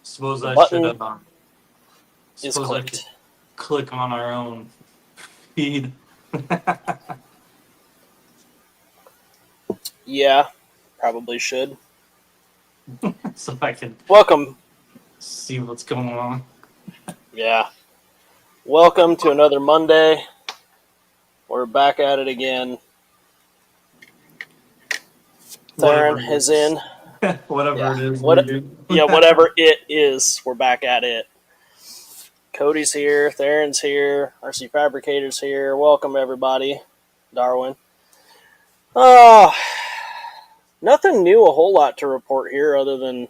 Suppose The I should button have. is Suppose I could clicked. click on our own feed. Yeah, probably should. So I can Welcome. see what's going on. Yeah. Welcome to another Monday. We're back at it again. Whatever Theron it is is. in. Whatever Yeah. it is we What? do. Yeah. Whatever it is, we're back at it. Cody's here. Theron's here. RC Fabricator's here. Welcome everybody. Darwin. Oh, nothing new. A whole lot to report here, other than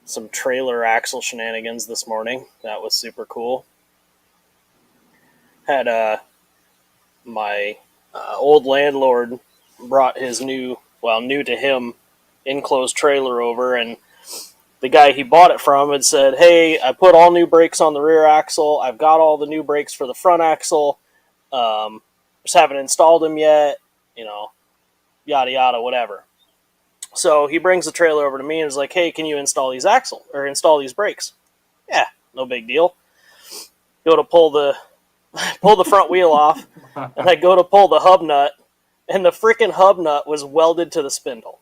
some trailer axle shenanigans this morning. That was super cool. Had my old landlord brought his new to him, enclosed trailer over, and the guy he bought it from had said, "Hey, I put all new brakes on the rear axle. I've got all the new brakes for the front axle. Just haven't installed them yet. You know, yada yada, whatever." So he brings the trailer over to me and is like, "Hey, can you install these brakes?" Yeah, no big deal. Go to pull the front wheel off, and I go to pull the hub nut, and the freaking hub nut was welded to the spindle.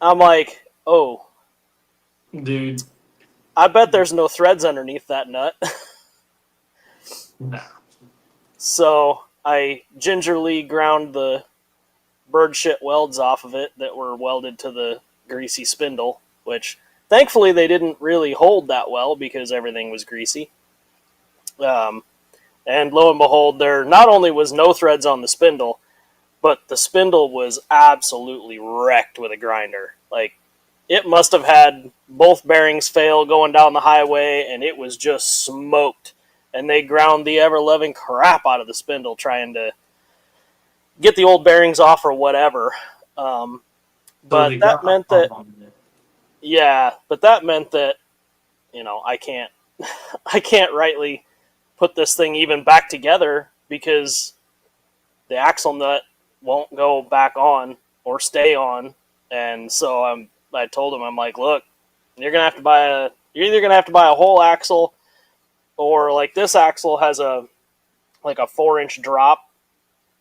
I'm like, oh, Dude, I bet there's no threads underneath that nut. nah. So I gingerly ground the bird shit welds off of it that were welded to the greasy spindle, which thankfully they didn't really hold that well because everything was greasy. And lo and behold, there not only was no threads on the spindle, but the spindle was absolutely wrecked with a grinder. Like, it must have had both bearings fail going down the highway, and it was just smoked. And they ground the ever-loving crap out of the spindle trying to get the old bearings off or whatever. So But they that got a meant hub that, on it. yeah, but that meant that, I can't, I can't rightly put this thing even back together because the axle nut won't go back on or stay on. And so I told him, I'm like, look, you're either gonna have to buy a whole axle, or like this axle has a 4-inch drop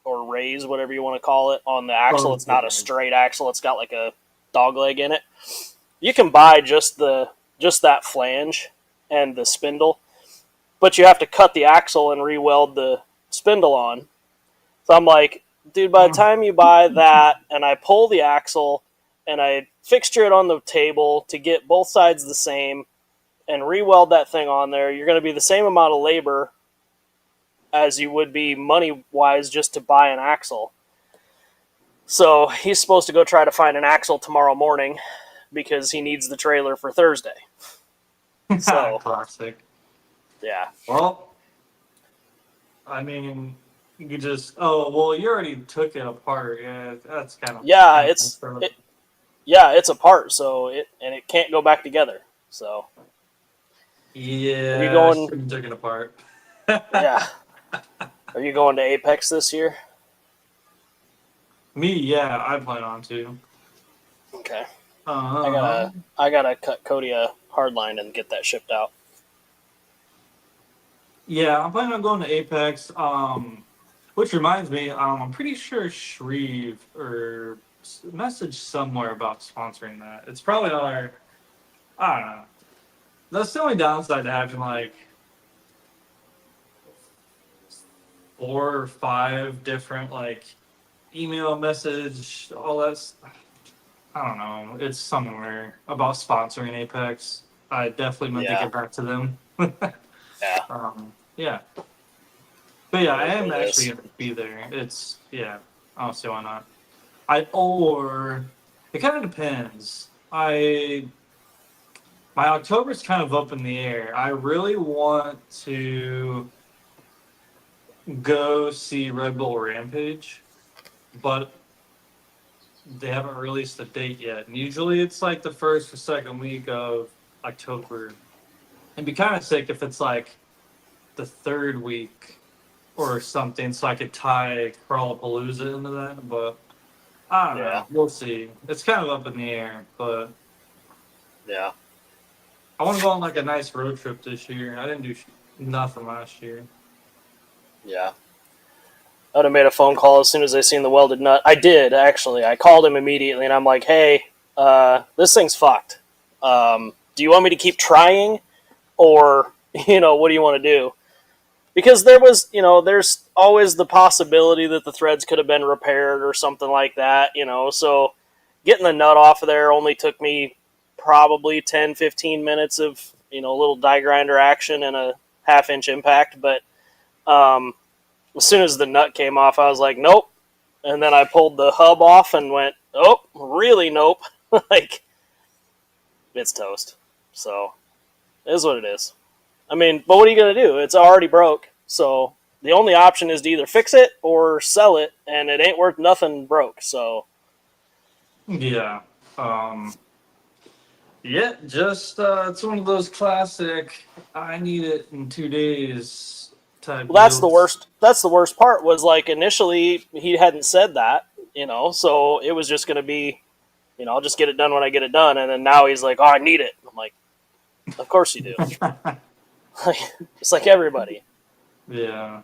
or raise, whatever you want to call it, on the axle. It's not a straight axle, it's got like a dog leg in it. You can buy just that flange and the spindle, but you have to cut the axle and re-weld the spindle on. So I'm like, dude, by the time you buy that and I pull the axle and I fixture it on the table to get both sides the same and re-weld that thing on there, you're going to be the same amount of labor as you would be money-wise just to buy an axle. So he's supposed to go try to find an axle tomorrow morning because he needs the trailer for Thursday. So, Classic. yeah. Well, I mean, you could just. Oh well, you already took it apart. Yeah, that's kind of. Yeah, Messed up. it's apart, so it can't go back together. So, are you Yeah, I going? should have taken it apart. Yeah. Are you going to Apex this year? Me, yeah, I plan on to. Okay. Um, I gotta cut Cody a hardline and get that shipped out. yeah, I'm planning on going to Apex. Which reminds me, I'm pretty sure Shreve or message somewhere about sponsoring that. It's probably our. I don't know. That's the only downside to having like 4 or 5 different like email message, all that. I don't know. It's somewhere about sponsoring Apex. I definitely meant to Yeah. get back to them. Yeah. Yeah. But yeah, I It is am what it actually is. going to be there. It's, yeah, I don't see why not. Or it kind of depends. My October's kind of up in the air. I really want to go see Red Bull Rampage, but they haven't released a date yet. And usually it's like the first or second week of October. It'd be kind of sick if it's like the third week or something, so I could tie Crawlapalooza into that. But I don't Yeah. know. We'll see. It's kind of up in the air, but Yeah. I want to go on like a nice road trip this year. I didn't do nothing last year. Yeah. I would have made a phone call as soon as I seen the welded nut. I did, actually. I called him immediately, and I'm like, hey, this thing's fucked. Do you want me to keep trying? Or, what do you want to do? Because there's always the possibility that the threads could have been repaired or something like that, So getting the nut off of there only took me probably 10, 15 minutes of, a little die grinder action and a half-inch impact. But as soon as the nut came off, I was like, nope. And then I pulled the hub off and went, oh, really nope. Like, it's toast. So, it is what it is. I mean, but what are you going to do? It's already broke. So, the only option is to either fix it or sell it, and it ain't worth nothing broke. So, Yeah. Yeah, just it's one of those classic I need it in 2 days type well, that's the deals. worst. That's the worst part was like initially he hadn't said that, so it was just going to be, I'll just get it done when I get it done. And then now he's like, oh, I need it. I'm like, of course you do. Just like everybody. Yeah.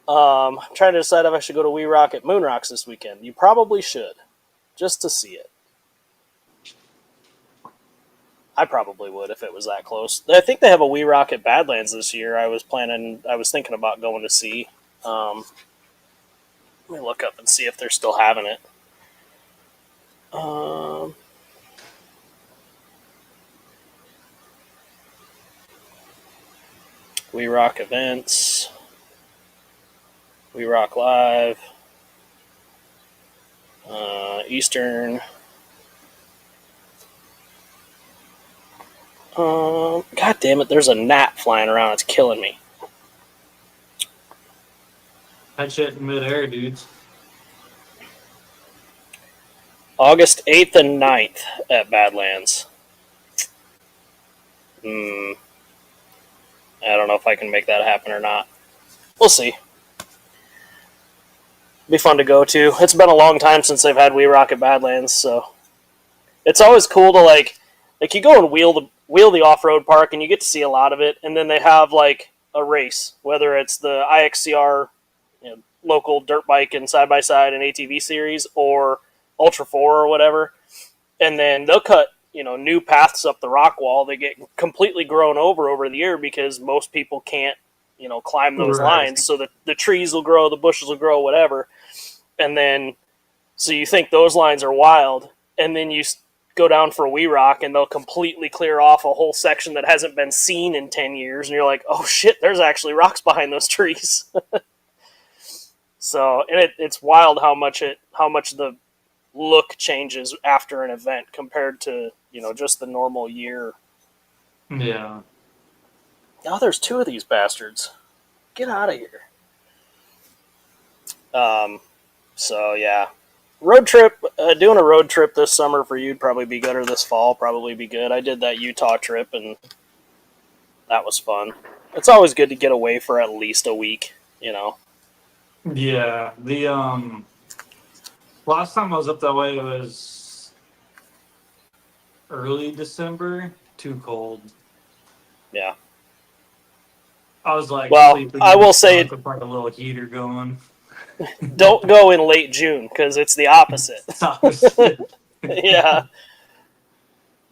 I'm trying to decide if I should go to We Rock at Moon Rocks this weekend. You probably should, just to see it. I probably would if it was that close. I think they have a We Rock at Badlands this year. I was thinking about going to see. Let me look up and see if they're still having it. We Rock events. We Rock Live. Eastern. God damn it, there's a gnat flying around. It's killing me. That shit in midair, dudes. August 8th and 9th at Badlands. I don't know if I can make that happen or not. We'll see. Be fun to go to. It's been a long time since they've had We Rock at Badlands, so it's always cool to like you go and wheel the off-road park and you get to see a lot of it, and then they have like a race, whether it's the IXCR local dirt bike and side by side and ATV series or Ultra 4 or whatever, and then they'll cut new paths up the rock wall. They get completely grown over the year because most people can't climb those Right. lines, so the trees will grow, the bushes will grow, whatever. And then so you think those lines are wild, and then you go down for a We Rock and they'll completely clear off a whole section that hasn't been seen in 10 years, and you're like, oh shit, there's actually rocks behind those trees. So, and it's wild how much the look changes after an event compared to just the normal year. Yeah. Now there's two of these bastards. Get out of here. So yeah, road trip. Doing a road trip this summer for you'd probably be good, or this fall probably be good. I did that Utah trip and that was fun. It's always good to get away for at least a week. Yeah. The last time I was up that way it was early December. Too cold. Yeah. I was like, Well, sleeping I in the will say, truck with like a little heater going. don't go in late June because it's the opposite. Yeah.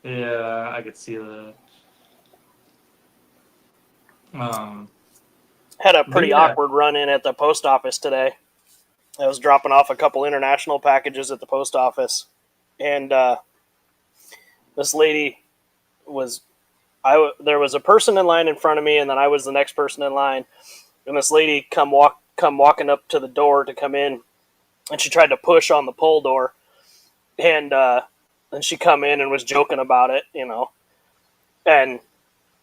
Yeah, I could see that. Had a pretty Yeah. awkward run in at the post office today. I was dropping off a couple international packages at the post office, and this lady was. There was a person in line in front of me, and then I was the next person in line. And this lady come walking up to the door to come in, and she tried to push on the pull door, and then she come in and was joking about it, and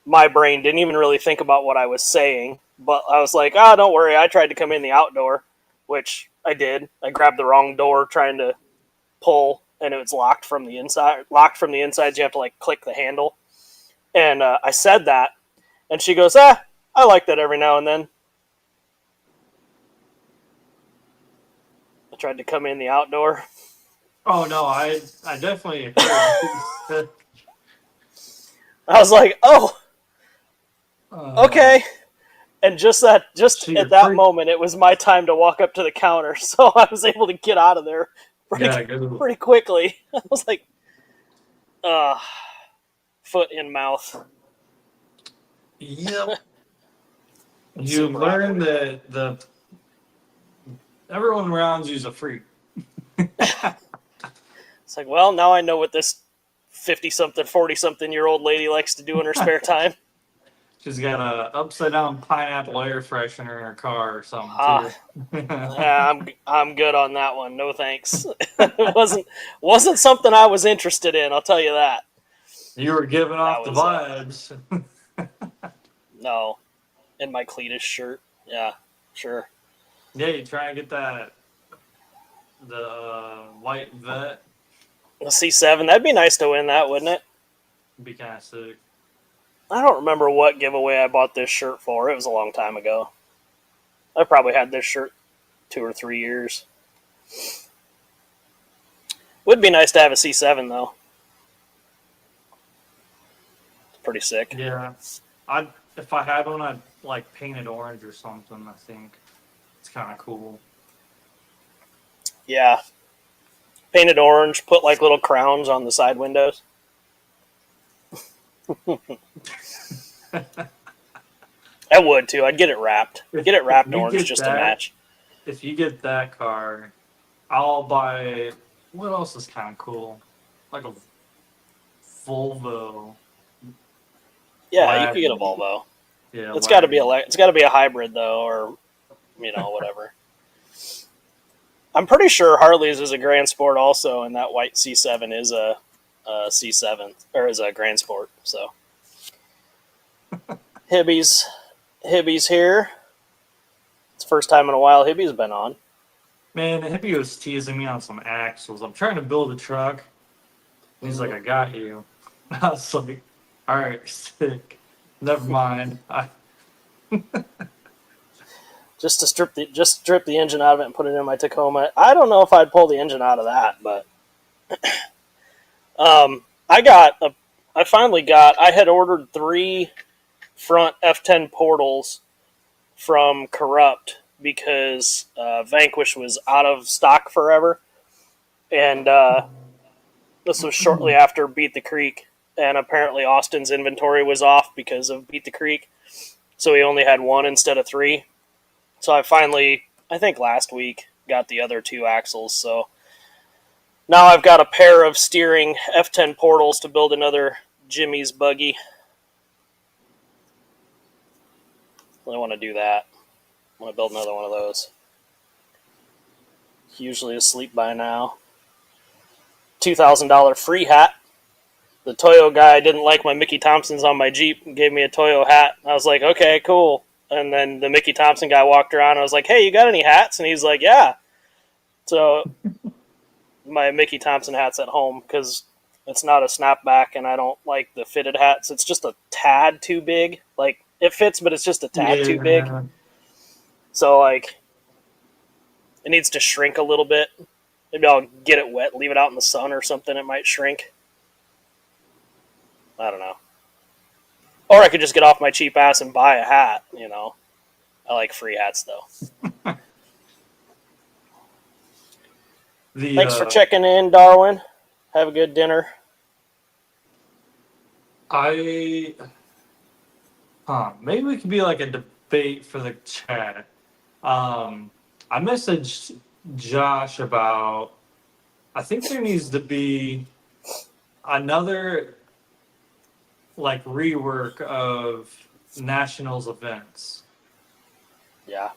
my brain didn't even really think about what I was saying, but I was like, don't worry, I tried to come in the outdoor, which I did. I grabbed the wrong door trying to pull, and it was locked from the inside. Locked from the inside, so you have to like click the handle. And I said that, and she goes, I like that every now and then. I tried to come in the outdoor. Oh no, I definitely agree. I was like, oh, okay. And just So at you're that free. moment, it was my time to walk up to the counter, so I was able to get out of there Gotta go. pretty quickly. I was like, uh, foot in mouth. Yep. You Super learn awkward. that everyone around you's a freak. It's like, well, now I know what this 50-something, 40-something year old lady likes to do in her spare time. She's got a upside down pineapple air freshener in her car or something Ah, too. yeah, I'm good on that one. No thanks. It wasn't something I was interested in. I'll tell you that. You were giving That off the was vibes. no, in my Cletus shirt. Yeah, sure. Yeah, you try and get the white vet. A C7. That'd be nice to win that, wouldn't it? Be kind of sick. I don't remember what giveaway I bought this shirt for. It was a long time ago. I probably had this shirt 2 or 3 years. Would be nice to have a C7 though. It's pretty sick. Yeah, I if I had one, I'd like paint it orange or something. I think it's kind of cool. Yeah, painted orange. Put like little crowns on the side windows. I would too. I'd get it wrapped. Get it If wrapped you orange get just to that, match. if you get that car, I'll buy. What else is kind of cool? Like a Volvo Yeah, you could get a wagon. Volvo. Yeah, It's got to be wagon. it's got to be a hybrid though, or whatever. I'm pretty sure Harley's is a Grand Sport also, and that white C7 is a C7 or is a Grand Sport. So Hibby's here. It's the first time in a while Hibby's been on. Man, the hippie was teasing me on some axles. I'm trying to build a truck. He's like, I got you. I was like, all right, sick. Never mind. Just to strip the engine out of it and put it in my Tacoma. I don't know if I'd pull the engine out of that, but I had ordered 3 front F10 portals from Corrupt because Vanquish was out of stock forever, and this was shortly after Beat the Creek, and apparently Austin's inventory was off because of Beat the Creek, so he only had 1 instead of 3. So I finally, I think last week, got the other 2 axles. So now I've got a pair of steering F10 portals to build another Jimmy's buggy. I want to do that. I want to build another one of those. Usually asleep by now. $2,000 free hat. The Toyo guy didn't like my Mickey Thompsons on my Jeep and gave me a Toyo hat. I was like, okay, cool. And then the Mickey Thompson guy walked around. I was like, hey, you got any hats? And he's like, yeah. So my Mickey Thompson hat's at home because it's not a snapback and I don't like the fitted hats. It's just a tad too big. Like, it fits, but it's just a tad too big. Yeah. So, like, it needs to shrink a little bit. Maybe I'll get it wet, leave it out in the sun or something. It might shrink. I don't know. Or I could just get off my cheap ass and buy a hat, I like free hats, though. Thanks for checking in, Darwin. Have a good dinner. Maybe we could be like a debate for the chat. I messaged Josh about, I think there needs to be another like rework of Nationals events. Yeah.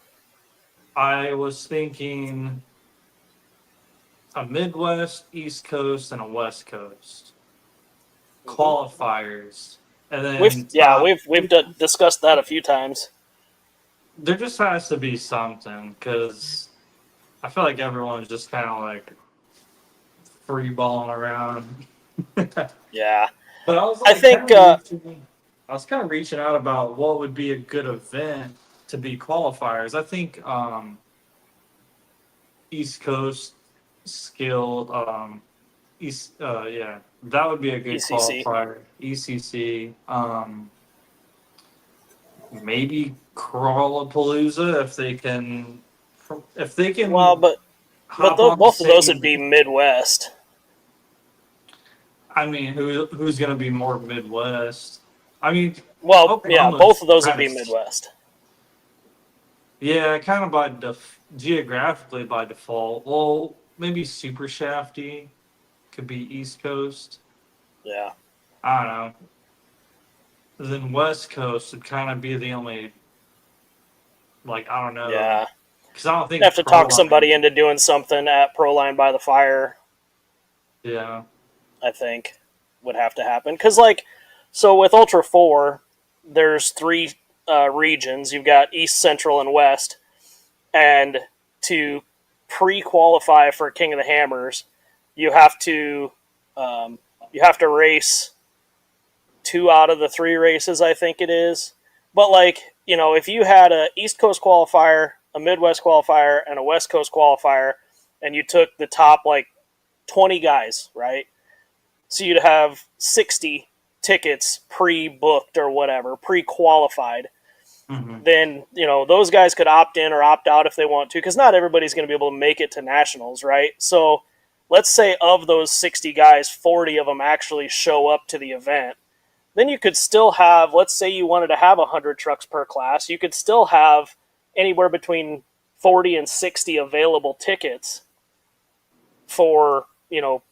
I was thinking a Midwest, East Coast, and a West Coast qualifiers, and then We've discussed that a few times. there just has to be something because I feel like everyone's just kind of like free balling around. Yeah. But I was I think kind of reaching out about what would be a good event to be qualifiers. I think East Coast skilled Yeah, that would be a good ECC. qualifier. ECC. Maybe Crawlapalooza if they Well, can but hop on the both of those would same. be Midwest. I mean, who's gonna be more Midwest? I mean, Well, yeah, both Oklahoma's of those would kind be of Midwest. yeah, kind of geographically by default. Well, maybe Super Shafty could be East Coast. Yeah. I don't know. Then West Coast would kind of be the only, like, I don't know, Yeah. because I don't You think have to talk somebody into doing something at Proline by the Fire, Yeah, I think, would have to happen. Because, like, so with Ultra 4, there's three regions. You've got East, Central, and West. And to pre-qualify for King of the Hammers, you have to race 2 out of the 3 races, I think it is. But, like, you know, if you had a East Coast qualifier, a Midwest qualifier, and a West Coast qualifier, and you took the top, like, 20 guys, right? So you'd have 60 tickets pre-booked or whatever, pre-qualified. hmm Then, you know, those guys could opt in or opt out if they want to, because not everybody's going to be able to make it to nationals, right? So let's say of those 60 guys, 40 of them actually show up to the event. Then you could still have, let's say you wanted to have 100 trucks per class, you could still have anywhere between 40 and 60 available tickets for, you know,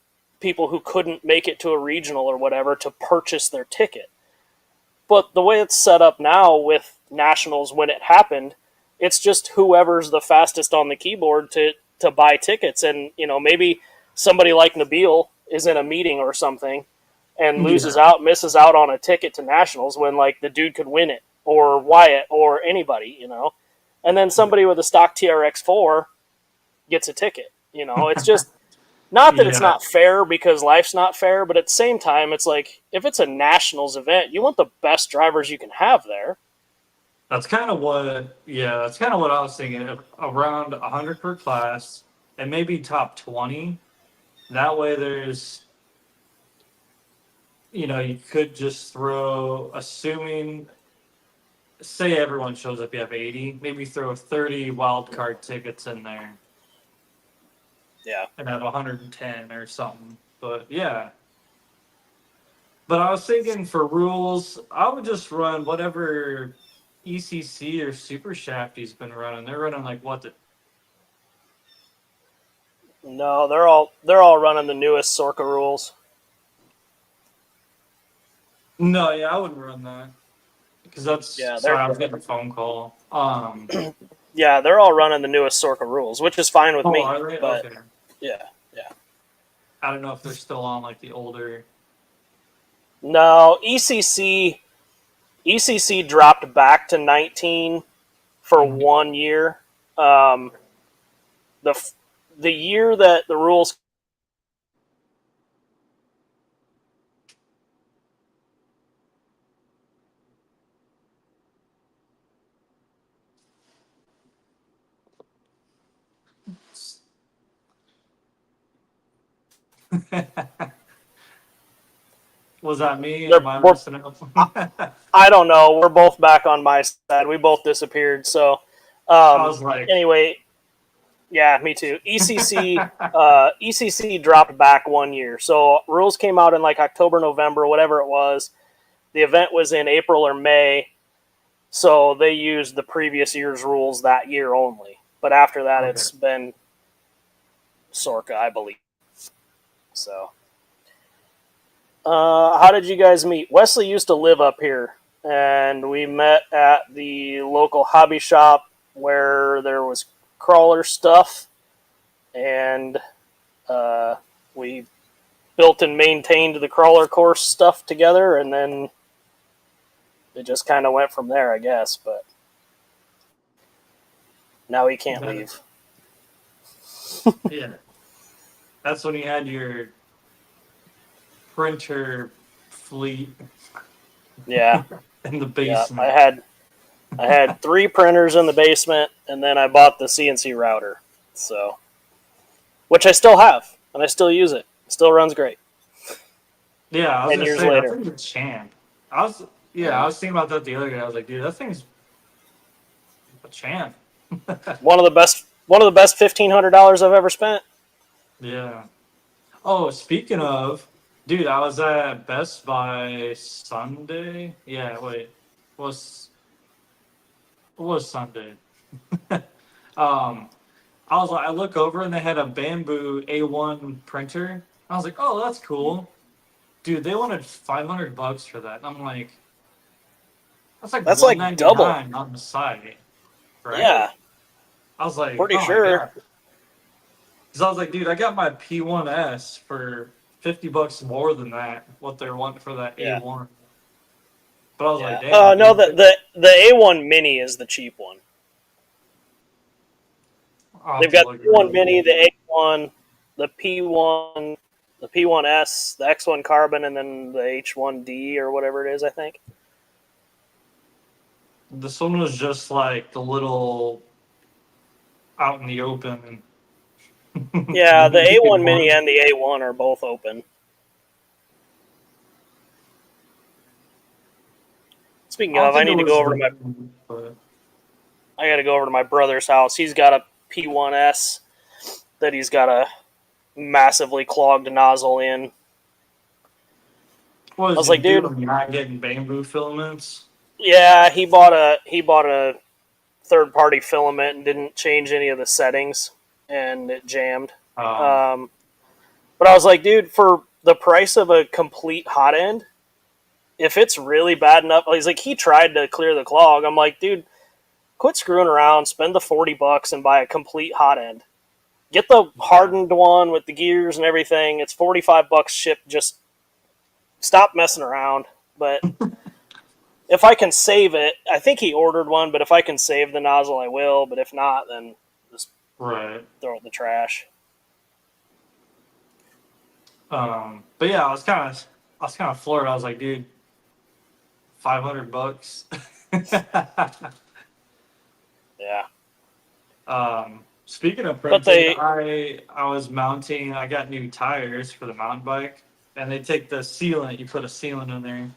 people who couldn't make it to a regional or whatever to purchase their ticket. But the way it's set up now with nationals, when it happened, it's just whoever's the fastest on the keyboard to buy tickets. And, you know, maybe somebody like Nabil is in a meeting or something and misses out on a ticket to nationals when, like, the dude could win it, or Wyatt, or anybody, you know. And then somebody with a stock TRX4 gets a ticket. You know, it's just not that it's Yeah, not fair, because life's not fair, but at the same time, it's like, if it's a nationals event, you want the best drivers you can have there. that's kind of what I was thinking. Around 100 per class, and maybe top 20. That way, you could just throw, assuming, say everyone shows up, you have 80, maybe throw 30 wild card tickets in there Yeah. and have 110 or something. But yeah. But I was thinking for rules, I would just run whatever ECC or Super Shafty's been running. They're running like what the No, they're all running the newest Sorka rules. No, yeah, I wouldn't run that because that's Yeah, sorry, I was getting a phone call. yeah, they're all running the newest Sorka rules, which is fine with me. Are they? But Okay. yeah. I don't know if they're still on like the older. No, ECC dropped back to 19 for Mhm. 1 year. Um, the year that the rules Was that me? they're Am I we're, messing up? I don't know. We're both back on my side. We both disappeared. So, I was like, anyway, yeah, me too. ECC dropped back 1 year. So rules came out in like October, November, whatever it was. The event was in April or May. So they used the previous year's rules that year only. But after that, Okay. it's been Sorka, I believe. So, how did you guys meet? Wesley used to live up here, and we met at the local hobby shop where there was crawler stuff, and we built and maintained the crawler course stuff together, and then it just kind of went from there, I guess. But now he can't Yeah. leave. Yeah. That's when you had your printer fleet Yeah, in the yeah. basement. I had 3 printers in the basement, and then I bought the CNC router. So, which I still have, and I still use it. Still runs great. Yeah, I was 10 gonna years say that later. thing's a champ. I was thinking about that the other day. I was like, dude, that thing's a champ. One of the best $1,500 I've ever spent. Yeah. Oh, speaking of, dude, I was at Best Buy Sunday. Yeah, wait, was was Sunday? um, I look over and they had a bamboo A1 printer. I was like, oh, that's cool, dude. They wanted $500 for that. And I'm like, that's like That's one like ninety double. nine on the site, right? Yeah, I was like, pretty oh my sure. god, because I was like, dude, I got my P1S for $50 more than that. What they're wanting for that Yeah. A1. But I was Yeah. like, damn, No, dude. the A1 Mini is the cheap one. I'll have They've to got look the it A1 up. Mini, the A1, the P1, the P1S, the X1 Carbon, and then the H1D or whatever it is. I think. This one was just like the little out in the open. Yeah, the naked A1 Mini one. and the A1 are both open. Speaking I don't of, I think it need to was go over the to my. but I got to go over to my brother's house. He's got a P1S that he's got a massively clogged nozzle in. what I was was he like, dude, doing? Not getting bamboo filaments? yeah, he bought a third party filament and didn't change any of the settings, and it jammed. Um, Um, but I was like, dude, for the price of a complete hot end, if it's really bad enough, he's like, he tried to clear the clog. I'm like, dude, quit screwing around, spend the $40 and buy a complete hot end. Get the yeah. hardened one with the gears and everything. It's $45 shipped. Just stop messing around. But if I can save it, I think he ordered one. But if I can save the nozzle, I will. But if not, then just Right. throw it in the trash. But yeah, I was kind of floored. I was like, dude, $500. Yeah. Speaking of But printing, they, I was mounting. I got new tires for the mountain bike, and they take the sealant. You put a sealant in there.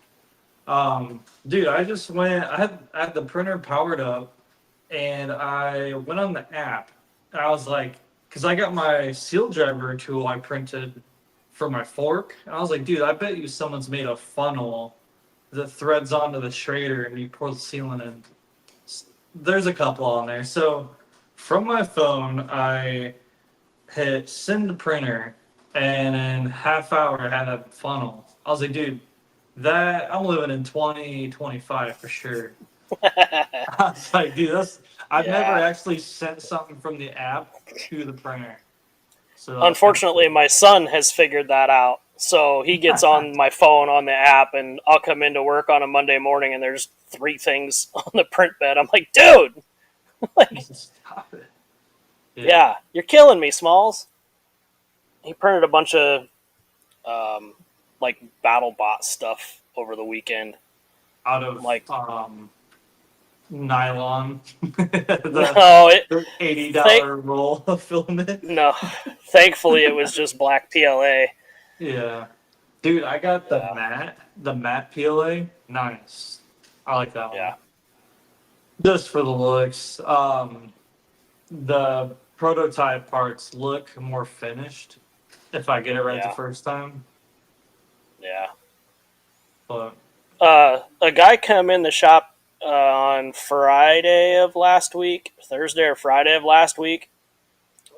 Dude, I just went. I had the printer powered up, and I went on the app. And I was like, because I got my seal driver tool I printed for my fork. And I was like, dude, I bet you someone's made a funnel that threads onto the schrader, and you pour the sealant in. There's a couple on there. So from my phone, I hit send to printer, and in half hour I had a funnel. I was like, dude, that I'm living in 2025 for sure. I was like, dude, I've never yeah. actually sent something from the app to the printer. So that was kind of Unfortunately, my son has figured that out. So he gets cool. on my phone on the app, and I'll come into work on a Monday morning, and there's 3 things on the print bed. I'm like, dude, like, Stop it. yeah, you're killing me, Smalls. He printed a bunch of like BattleBot stuff over the weekend. Out of Like, nylon, no, the $80 thank, roll of filament. no. Thankfully, it was just black PLA. Yeah, dude, I got Yeah, the matte PLA. Nice, I like that one. yeah, Just for the looks. The prototype parts look more finished if I get it right the yeah, first time. yeah. But A guy come in the shop on Friday of last week, Thursday or Friday of last week,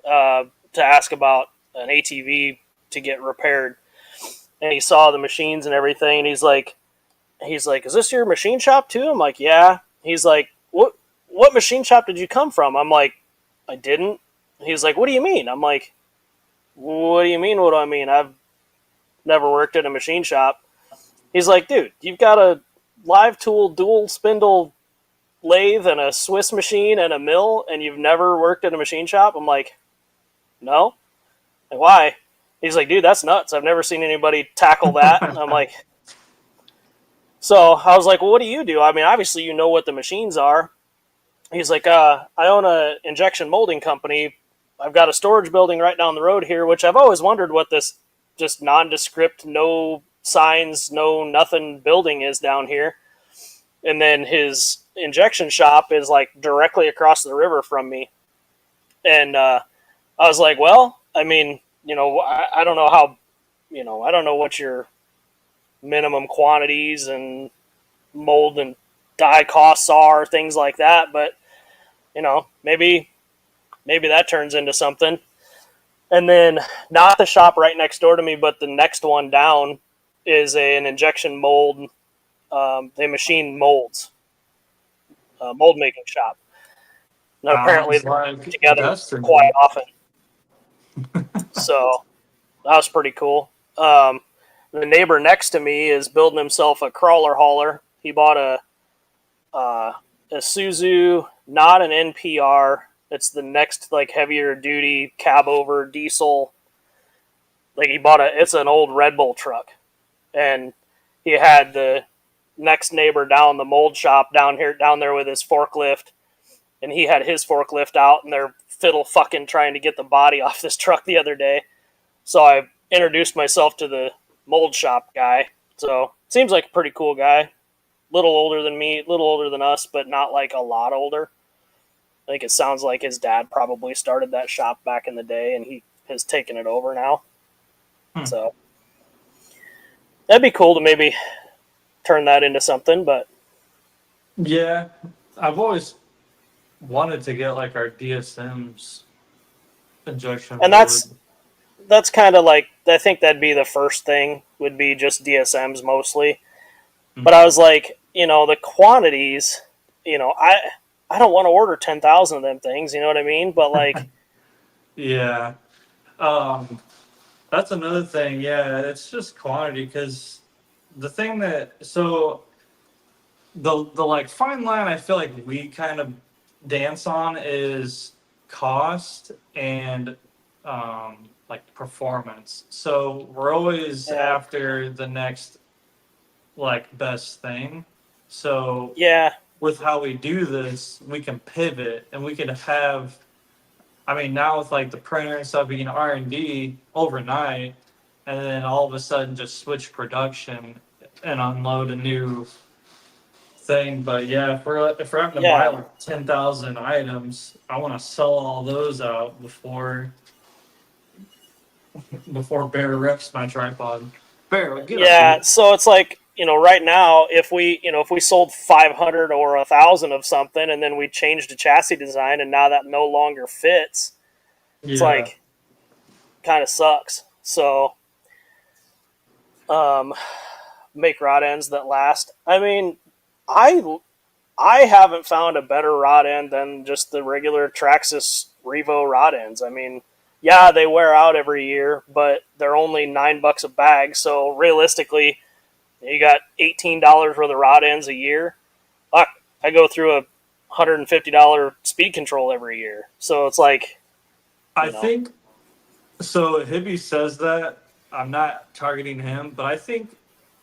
to ask about an ATV to get repaired, and he saw the machines and everything, and he's like, "Is this your machine shop too?" I'm like, "Yeah." He's like, "What machine shop did you come from?" I'm like, "I didn't." He's like, "What do you mean?" I'm like, "What do you mean? What do I mean? I've never worked at a machine shop." He's like, "Dude, you've got a live tool dual spindle lathe and a Swiss machine and a mill, and you've never worked at a machine shop?" I'm like, "No." Like, why? He's like, "Dude, that's nuts. I've never seen anybody tackle that." And I'm like, so I was like, "Well, what do you do? I mean, obviously you know what the machines are." He's like, "I own a injection molding company. I've got a storage building right down the road here, which I've always wondered what this just nondescript, no signs, no nothing building is down here. And then his injection shop is like directly across the river from me. And I was like, well, I mean, I don't know how, I don't know what your minimum quantities and mold and dye costs are, things like that. But, maybe that turns into something. And then not the shop right next door to me, but the next one down is an injection mold. They machine molds, mold making shop. And apparently Sounds like together destiny. quite often. So that was pretty cool. The neighbor next to me is building himself a crawler hauler. He bought a Isuzu, not an NPR. It's the next like heavier duty cab over diesel. Like it's an old Red Bull truck, and he had the next neighbor down the mold shop down there with his forklift, and he had his forklift out, and they're fiddle fucking trying to get the body off this truck the other day. So I introduced myself to the mold shop guy. So seems like a pretty cool guy. Little older than me, little older than us, but not like a lot older. I think it sounds like his dad probably started that shop back in the day, and he has taken it over now. So that'd be cool to maybe turn that into something. But Yeah, I've always wanted to get like our DSM's injection. and that's kind of like, I think that'd be the first thing, would be just DSMs mostly. Mm-hmm. But I was like, the quantities, I don't want to order 10,000 of them things, you know what I mean? But like, Yeah. That's another thing. Yeah, it's just quantity, because the thing the like fine line I feel like we kind of dance on is cost and like performance. So we're always after the next like best thing. So yeah, with how we do this, we can pivot and we can have, I mean, now with like the printer and stuff, we can R&D overnight, and then all of a sudden just switch production and unload a new thing. But yeah, if we're having to buy like 10,000 items, I want to sell all those out before Bear rips my tripod. Bear, get up, dude. so it's like, right now, if we sold 500 or 1,000 of something, and then we changed the chassis design, and now that no longer fits, it's like, kind of sucks. So, make rod ends that last. I mean, I haven't found a better rod end than just the regular Traxxas Revo rod ends. I mean, yeah, they wear out every year, but they're only $9 a bag. So realistically, you got $18 worth of rod ends a year. Fuck, I go through a $150 speed control every year. So it's like, I think so. Hibby says that. I'm not targeting him, but I think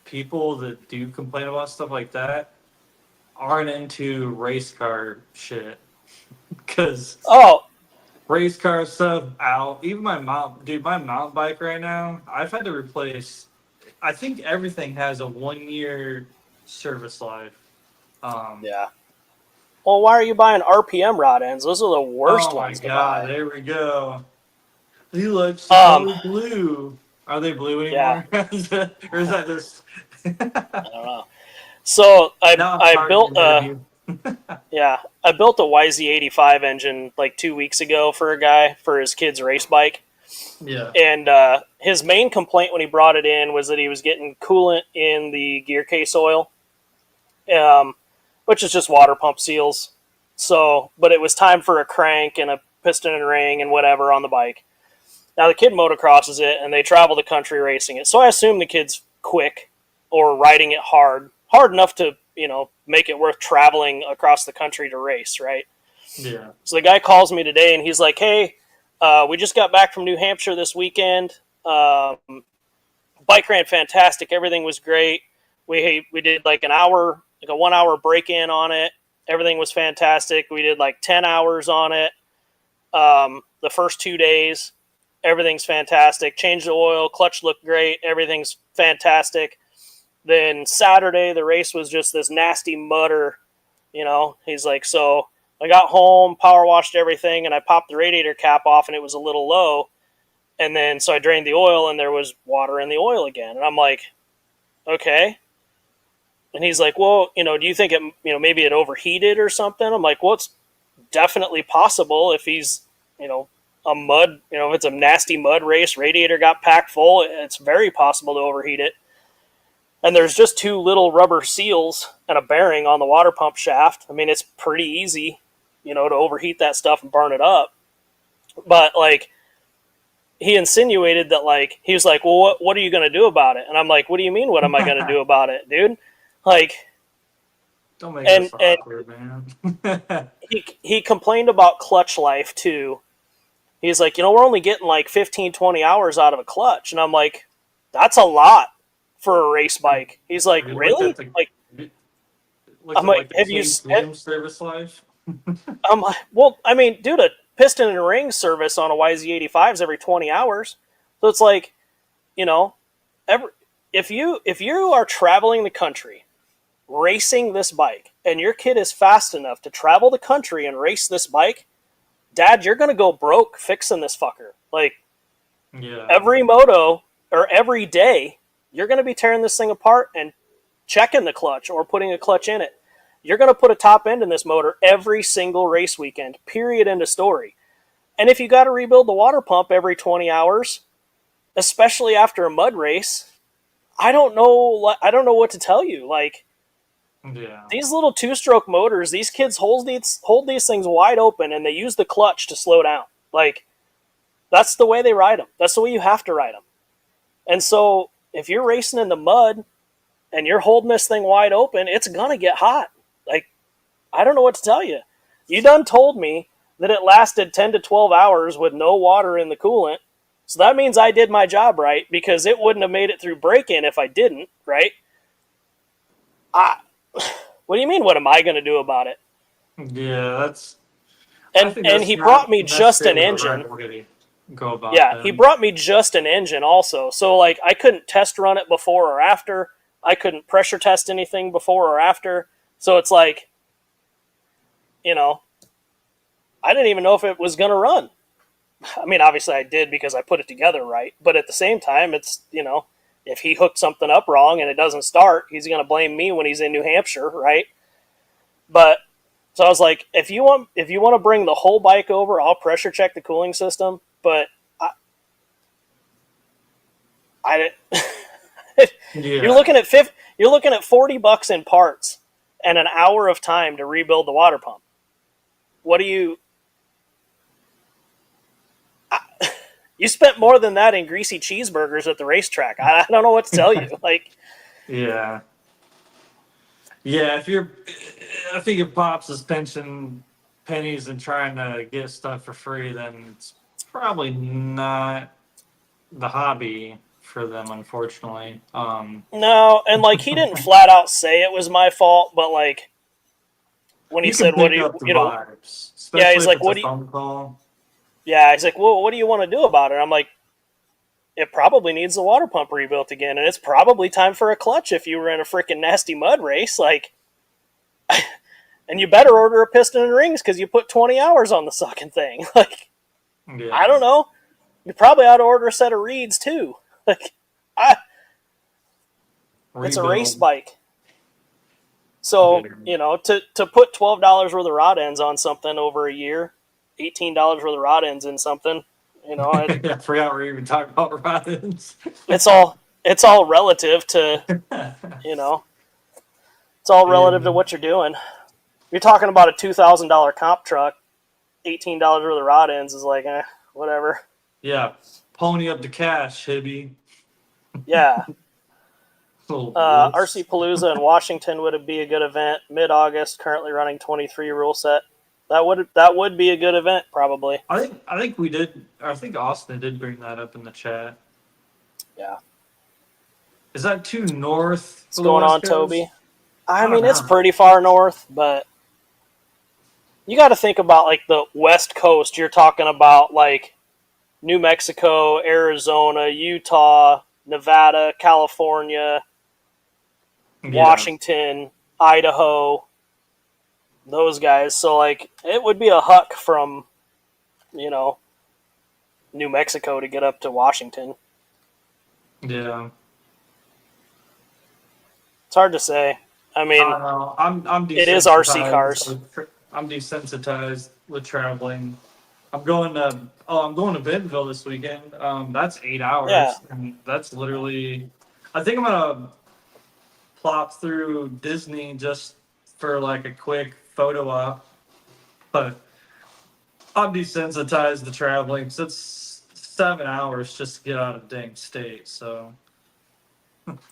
people that do complain about stuff like that aren't into race car shit. Because race car stuff out. Even my mountain bike right now, I've had to replace. I think everything has a 1 year service life. yeah. Well, why are you buying RPM rod ends? Those are the worst ones to buy. Oh my god! There we go. He looks so blue. Are they blue anymore? Yeah. Or is that just? I don't know. So I built a I built a YZ85 engine like 2 weeks ago for a guy for his kid's race bike. Yeah. And his main complaint when he brought it in was that he was getting coolant in the gear case oil, which is just water pump seals. So, but it was time for a crank and a piston and ring and whatever on the bike. Now the kid motocrosses it and they travel the country racing it. So I assume the kid's quick or riding it hard enough to, make it worth traveling across the country to race, right? Yeah. So the guy calls me today and he's like, hey, we just got back from New Hampshire this weekend. Bike ran fantastic. Everything was great. We did like a 1 hour break-in on it. Everything was fantastic. We did like 10 hours on it the first 2 days. everything's fantastic. Changed the oil, clutch looked great, everything's fantastic. Then Saturday, the race was just this nasty mutter. He's like, so I got home, power washed everything, and I popped the radiator cap off, and it was a little low. And then so I drained the oil, and there was water in the oil again. And I'm like, okay. And he's like, well, do you think it, maybe it overheated or something? I'm like, well, it's definitely possible if he's, a mud, if it's a nasty mud race, radiator got packed full, it's very possible to overheat it. And there's just 2 little rubber seals and a bearing on the water pump shaft. I mean, it's pretty easy, to overheat that stuff and burn it up. But, he insinuated that, he was like, well, what are you going to do about it? And I'm like, what do you mean, what am I going to do about it, dude? Don't make this awkward, man. he complained about clutch life, too. He's like, we're only getting 15, 20 hours out of a clutch. And I'm like, that's a lot for a race bike. He's like, really? I'm like, have you service life? I'm like, well, I mean, dude, a piston and ring service on a YZ85 is every 20 hours. So it's like, if you are traveling the country racing this bike and your kid is fast enough to travel the country and race this bike, Dad, you're going to go broke fixing this fucker. Every moto or every day, you're going to be tearing this thing apart and checking the clutch or putting a clutch in it. You're going to put a top end in this motor every single race weekend, period, end of story. And if you got to rebuild the water pump every 20 hours, especially after a mud race, I don't know what to tell you. These little 2-stroke motors, these kids hold these things wide open and they use the clutch to slow down. That's the way they ride them. That's the way you have to ride them. And so if you're racing in the mud and you're holding this thing wide open, it's going to get hot. I don't know what to tell you. You done told me that it lasted 10 to 12 hours with no water in the coolant. So that means I did my job right, because it wouldn't have made it through break-in if I didn't, right? What do you mean, what am I going to do about it? Yeah, that's... And he brought me just an engine. He brought me just an engine also. So, I couldn't test run it before or after. I couldn't pressure test anything before or after. So it's I didn't even know if it was going to run. I mean, obviously I did because I put it together right. But at the same time, it's, if he hooked something up wrong and it doesn't start, he's going to blame me when he's in New Hampshire, right? But, so I was like, if you want to bring the whole bike over, I'll pressure check the cooling system. But you're looking at $40 in parts and an hour of time to rebuild the water pump. What do you... You spent more than that in greasy cheeseburgers at the racetrack. I don't know what to tell you. Yeah. Yeah, I think if Pop's is pinching pennies and trying to get stuff for free, then it's probably not the hobby for them, unfortunately. No, and he didn't flat out say it was my fault, but when he said, "What do vibes, yeah," he's like, "What do you?" Phone call. Yeah, he's like, "Well, what do you want to do about it?" I'm like, "It probably needs the water pump rebuilt again, and it's probably time for a clutch if you were in a freaking nasty mud race, and you better order a piston and rings because you put 20 hours on the sucking thing." I don't know. You probably ought to order a set of reeds too. It's a race bike. So, to put $12 worth of rod ends on something over a year, $18 worth of rod ends in something, I forgot we're even talking about rod ends. It's all relative to, it's all relative to what you're doing. You're talking about a $2,000 comp truck, $18 worth of rod ends is whatever. Yeah, pony up the cash, Hibby. Yeah. RC Palooza in Washington would be a good event. Mid-August, currently running 23 rule set. That would be a good event, probably. I think we did. I think Austin did bring that up in the chat. Yeah. Is that too north? What's going on, Toby? I mean, it's pretty far north, but you got to think about the West Coast. You're talking about New Mexico, Arizona, Utah, Nevada, California, Yeah. Washington, Idaho, those guys. So like it would be a huck from, you know, New Mexico to get up to Washington. Yeah. It's hard to say. I I mean, don't know. I'm it is RC desensitized. cars. I'm desensitized with traveling. I'm going to Bentonville this weekend. That's eight Yeah. hours, and that's literally. I think I'm gonna plop through Disney just for like a quick photo op, but I'm desensitized to traveling. So it's 7 hours just to get out of dang state. So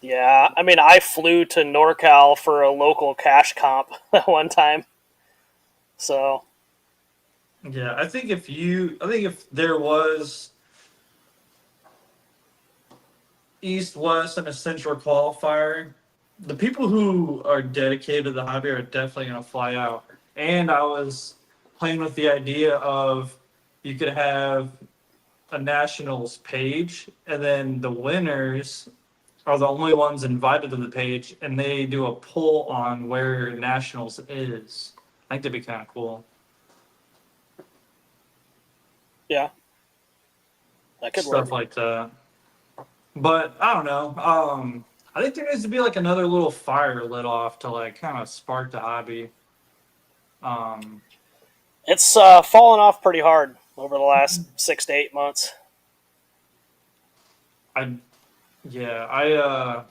Yeah. I mean, I flew to NorCal for a local cash comp at one time. So, yeah, I think if there was East, West, and a Central qualifier, the people who are dedicated to the hobby are definitely going to fly out. And I was playing with the idea of you could have a nationals page, and then the winners are the only ones invited to the page, and they do a poll on where nationals is. I think that'd be kind of cool. yeah, that could work. Stuff like that. But I don't know. I think there needs to be like another little fire lit off to like kind of spark the hobby. Um, It's fallen off pretty hard over the last 6 to 8 months. I yeah,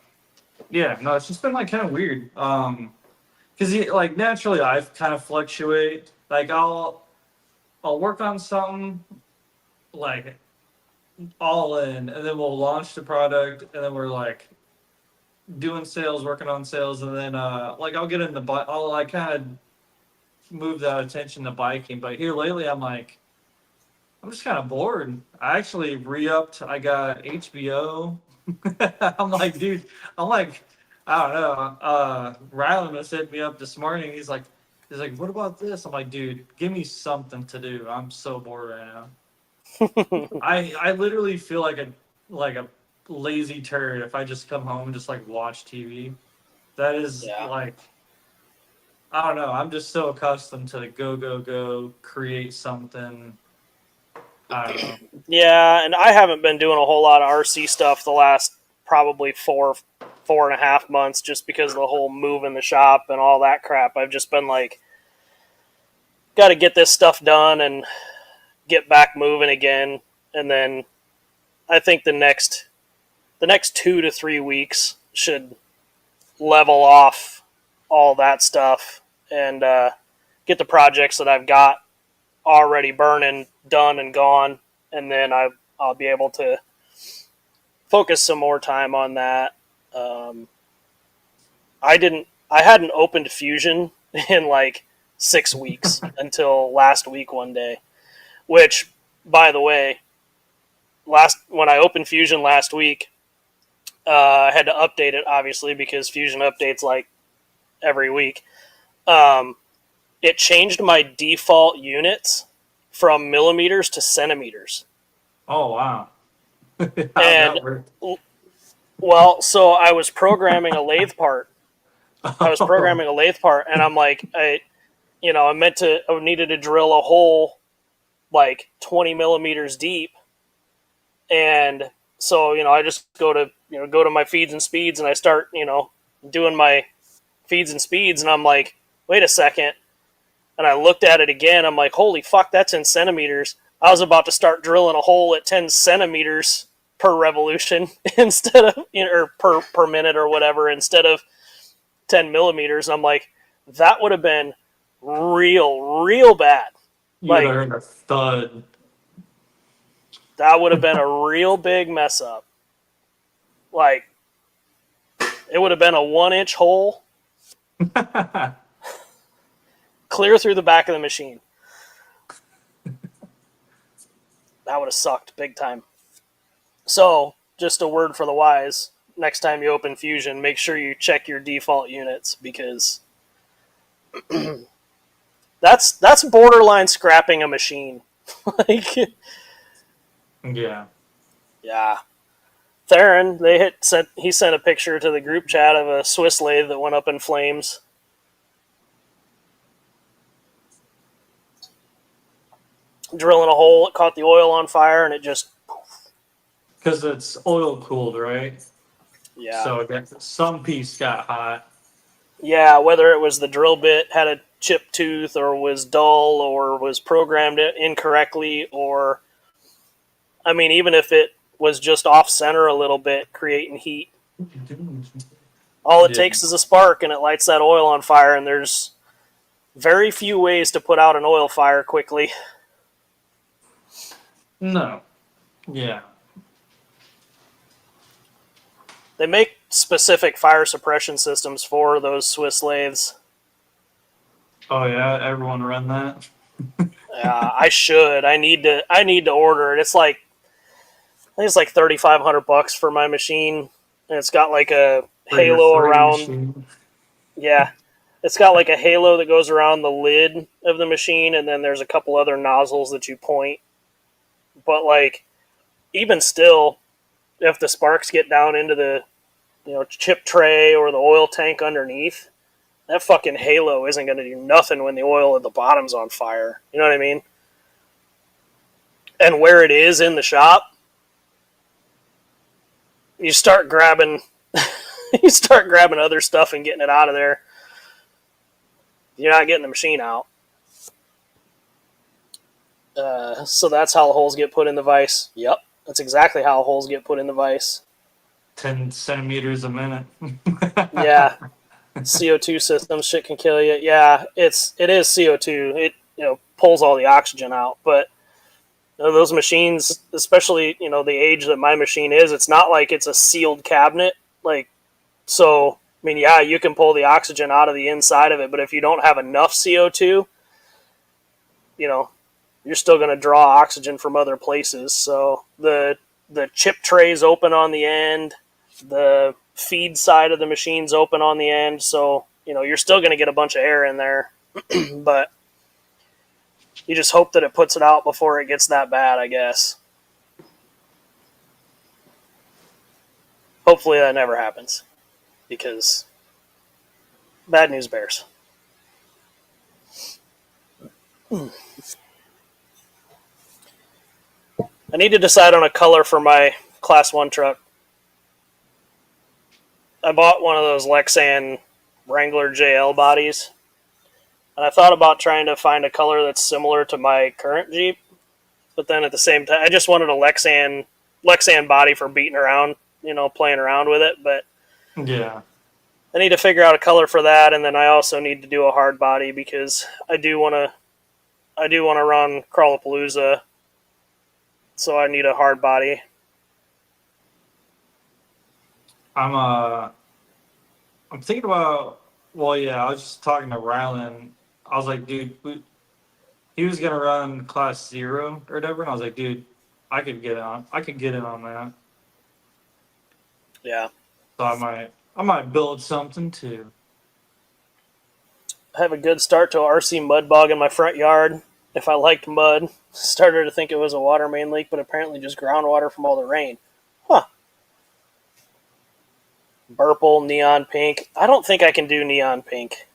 no, it's just been like kind of weird. Because like naturally I've kind of fluctuate. Like I'll work on something like all in, and then we'll launch the product, and then we're like doing sales, working on sales, and then like I'll get in the I'll like kind of move that attention to biking. But here lately, I'm just kind of bored. I actually re-upped. I got HBO. I'm like, dude, I'm like, I don't know. Rylan was hitting me up this morning. He's like, what about this? I'm like, dude, give me something to do. I'm so bored right now. I literally feel like a lazy turd if I just come home and just like watch TV. That is Yeah. like I don't know. I'm just so accustomed to go go go create something. I don't know. Yeah, and I haven't been doing a whole lot of RC stuff the last probably 4.5 months just because of the whole move in the shop and all that crap. I've just been like, got to get this stuff done and get back moving again. And then I think the next 2 to 3 weeks should level off all that stuff and get the projects that I've got already burning done and gone, and then I'll be able to focus some more time on that. I hadn't opened Fusion in like 6 weeks until last week one day, which, by the way, when I opened Fusion last week, I had to update it obviously because Fusion updates like every week. It changed my default units from millimeters to centimeters. Oh wow. How'd And that work? well, so I was programming a lathe part. And I'm like, I needed to drill a hole like 20 millimeters deep, and so I just go to my feeds and speeds, and I start doing my feeds and speeds, and I'm like, wait a second, and I looked at it again. I'm like, holy fuck, that's in centimeters. I was about to start drilling a hole at 10 centimeters per revolution instead of, or per minute or whatever, instead of 10 millimeters. I'm like, that would have been real bad. You would Like, have heard a thud. that would have been a real big mess up. Like, it would have been a 1-inch hole clear through the back of the machine. That would have sucked big time. So, just a word for the wise. Next time you open Fusion, make sure you check your default units, because that's borderline scrapping a machine. Like, Yeah. Yeah. Theron, he sent a picture to the group chat of a Swiss lathe that went up in flames. Drilling a hole, it caught the oil on fire, and it just, Because it's oil cooled, right? yeah. So some piece got hot. Yeah, whether it was the drill bit had a chipped tooth or was dull or was programmed incorrectly, or, I mean, even if it was just off center a little bit, creating heat, all it Yeah. takes is a spark and it lights that oil on fire, and there's very few ways to put out an oil fire quickly. No. Yeah. They make specific fire suppression systems for those Swiss lathes. Oh yeah, everyone run that. I should. I need to order it. I think it's like $3,500 for my machine, and it's got like a For your halo three around. machine. Yeah, it's got like a halo that goes around the lid of the machine, and then there's a couple other nozzles that you point. But like, even still, if the sparks get down into the chip tray or the oil tank underneath, that fucking halo isn't going to do nothing when the oil at the bottom's on fire. You know what I mean? And where it is in the shop, you start grabbing other stuff and getting it out of there. You're not getting the machine out. So that's how the holes get put in the vise. Yep, that's exactly how holes get put in the vise. 10 centimeters a minute. Yeah, CO2 system shit can kill you. Yeah, it is CO2. It pulls all the oxygen out, but those machines, especially the age that my machine is, it's not like it's a sealed cabinet. Like, so I mean, yeah, you can pull the oxygen out of the inside of it, but if you don't have enough CO2, you're still going to draw oxygen from other places. So the chip tray's open on the end, the feed side of the machine's open on the end, so you're still going to get a bunch of air in there, but you just hope that it puts it out before it gets that bad, I guess. Hopefully that never happens, because bad news bears. I need to decide on a color for my Class 1 truck. I bought one of those Lexan Wrangler JL bodies, and I thought about trying to find a color that's similar to my current Jeep, but then at the same time, I just wanted a Lexan body for beating around, playing around with it, but Yeah. I need to figure out a color for that, and then I also need to do a hard body because I do want to run Crawlapalooza, so I need a hard body. I'm thinking about. Well, yeah, I was just talking to Rylan. I was like, dude, he was gonna run Class 0 or whatever, and I was like, dude, I could get in on that. Yeah. So I might build something too. I have a good start to a RC mud bog in my front yard. If I liked mud, started to think it was a water main leak, but apparently just groundwater from all the rain. Huh. Purple, neon pink. I don't think I can do neon pink.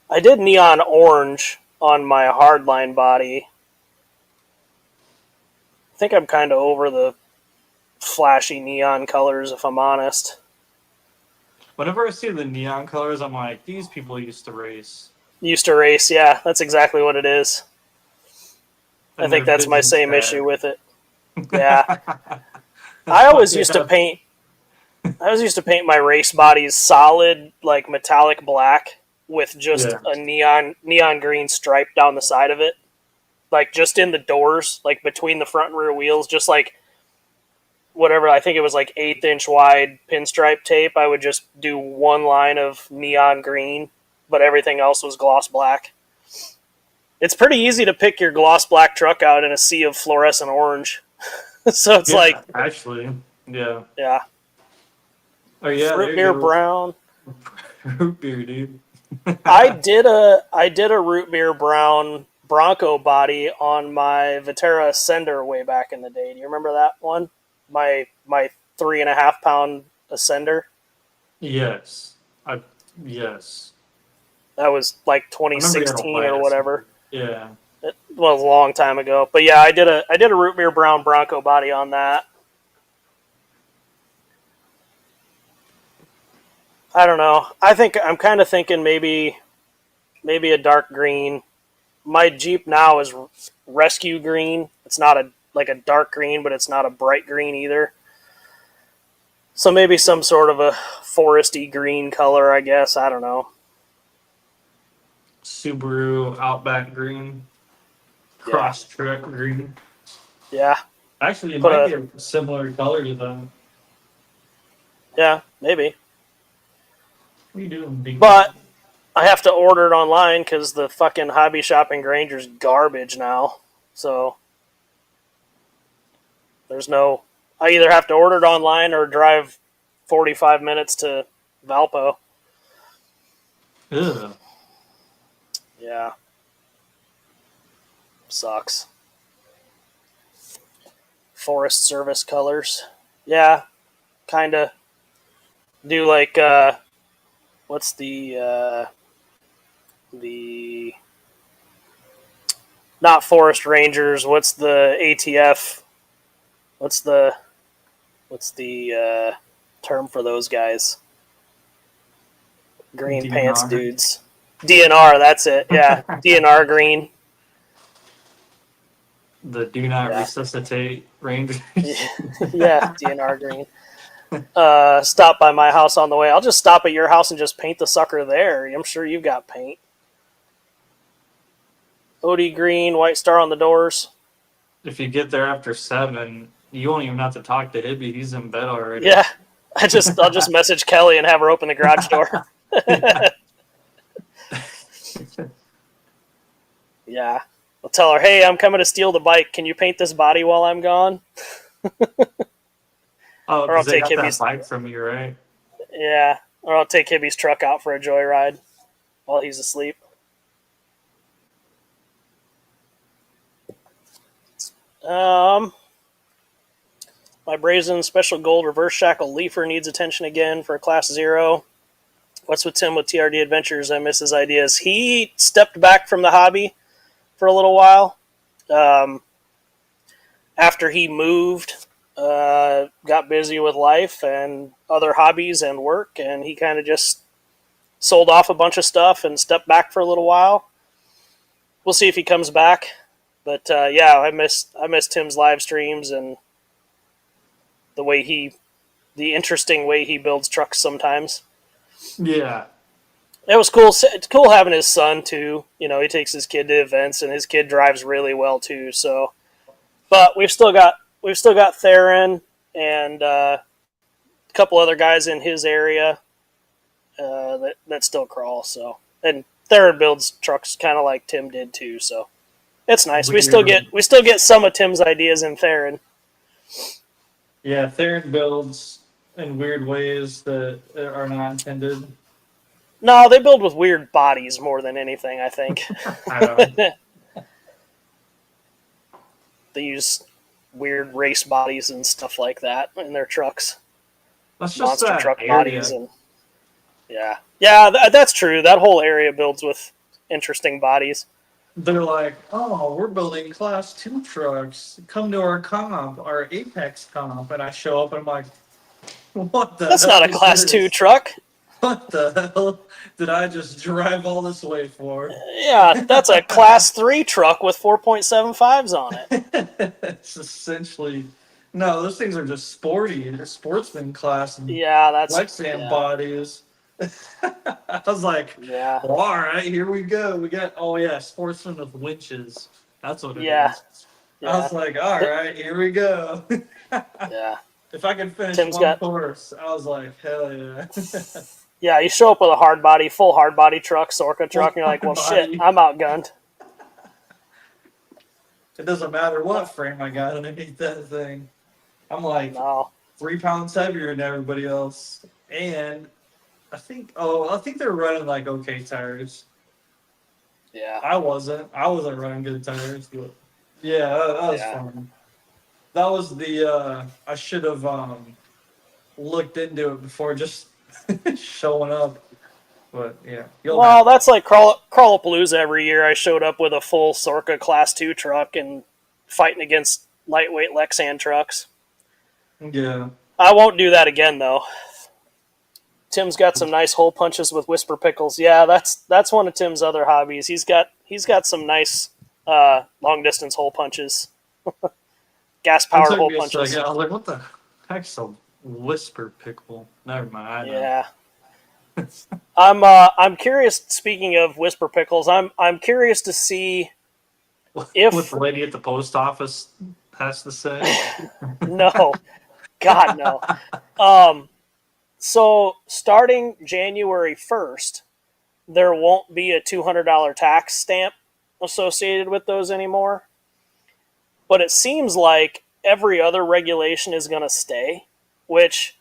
I did neon orange on my hardline body. I think I'm kind of over the flashy neon colors, if I'm honest. Whenever I see the neon colors, I'm like, these people used to race. Used to race, yeah, that's exactly what it is. I And think their that's my vision's same bad. issue with it. Yeah. I always used to paint my race bodies solid, like metallic black, with just a neon green stripe down the side of it, like just in the doors, like between the front and rear wheels, just like whatever. I think it was like 1/8 inch wide pinstripe tape. I would just do one line of neon green, but everything else was gloss black. It's pretty easy to pick your gloss black truck out in a sea of fluorescent orange. So it's actually, yeah. Yeah. Oh yeah, Root beer brown. Root beer, dude. I did a root beer brown Bronco body on my Viterra Ascender way back in the day. Do you remember that one? My 3.5 pound Ascender. Yes. Yes. That was like I remember you had a 2016 white or whatever. Yeah. It was a long time ago. But yeah, I did a root beer brown Bronco body on that. I don't know. I'm kind of thinking maybe a dark green. My Jeep now is rescue green. It's not a dark green, but it's not a bright green either. So maybe some sort of a foresty green color, I guess. I don't know. Subaru Outback green. Yeah. Cross Trek green. Yeah. Actually, it Put might be a similar color to them. Yeah, maybe. What are you doing, big But I have to order it online because the fucking Hobby Shop in Granger's garbage now. So there's no. I either have to order it online or drive 45 minutes to Valpo. Ugh. Yeah. Sucks. Forest Service colors. Yeah, kind of. Do like, what's the not Forest Rangers, what's the ATF? What's the term for those guys? Green DNR. pants dudes. DNR, that's it. Yeah, DNR green. The Do Not Yeah. Resuscitate Rangers. Yeah, DNR green. Stop by my house on the way. I'll just stop at your house and just paint the sucker there. I'm sure you've got paint. OD green, white star on the doors. If you get there after 7, you won't even have to talk to Hibby. He's in bed already. Yeah, I'll just message Kelly and have her open the garage door. Yeah, I'll tell her, hey, I'm coming to steal the bike. Can you paint this body while I'm gone? Oh, Or I'll because they take got that Hibby's. bike from you, right? Yeah, or I'll take Hibby's truck out for a joyride while he's asleep. My Brazen Special Gold Reverse Shackle Leafer needs attention again for a Class 0. What's with Tim with TRD Adventures? I miss his ideas. He stepped back from the hobby for a little while. After he moved, got busy with life and other hobbies and work, and he kind of just sold off a bunch of stuff and stepped back for a little while. We'll see if he comes back. But yeah, I miss Tim's live streams and the interesting way he builds trucks sometimes. Yeah. It was cool. It's cool having his son too. You know, he takes his kid to events, and his kid drives really well too. So, but we've still got Theron and a couple other guys in his area that still crawl. So, and Theron builds trucks kind of like Tim did too. So, it's nice. We still get some of Tim's ideas in Theron. Yeah, Theron builds in weird ways that are not intended. No, they build with weird bodies more than anything, I think. I don't know. They use weird race bodies and stuff like that in their trucks. That's just Monster that truck area. bodies. And that's true. That whole area builds with interesting bodies. They're like, oh, we're building Class 2 trucks. Come to our comp, our Apex comp. And I show up and I'm like, what the That's hell not a is Class this? 2 truck. What the hell did I just drive all this way for? Yeah, that's a Class 3 truck with 4.75s on it. It's essentially... No, those things are just sporty. They're sportsman class and Yeah, that's... Lexan bodies. I was like, Yeah. well, all right, here we go. We got, oh yeah, sportsman with winches. That's what it is. Yeah. I was like, all right, here we go. Yeah. If I can finish Tim's one got- course, I was like, hell yeah. Yeah, you show up with a full hard body truck, Sorka truck, and you're like, well, shit, I'm outgunned. It doesn't matter what frame I got underneath that thing. I'm like No. 3 pounds heavier than everybody else. And I think they're running like okay tires. Yeah. I wasn't running good tires, but yeah, that was Yeah. fun. That was the I should have looked into it before just showing up. But yeah, you'll Well, have that's like Crawlapalooza every year. I showed up with a full Sorka Class 2 truck and fighting against lightweight Lexan trucks. yeah. I won't do that again, though. Tim's got some nice hole punches with Whisper Pickles. Yeah, that's one of Tim's other hobbies. He's got some nice long distance hole punches, gas It powered took hole me a punches. second. I was like, what the heck's a whisper pickle? Never mind. Yeah, I'm curious. Speaking of Whisper Pickles, I'm curious to see What if the lady at the post office has to say. no, God no. Um, so starting January 1st, there won't be a $200 tax stamp associated with those anymore. But it seems like every other regulation is going to stay, which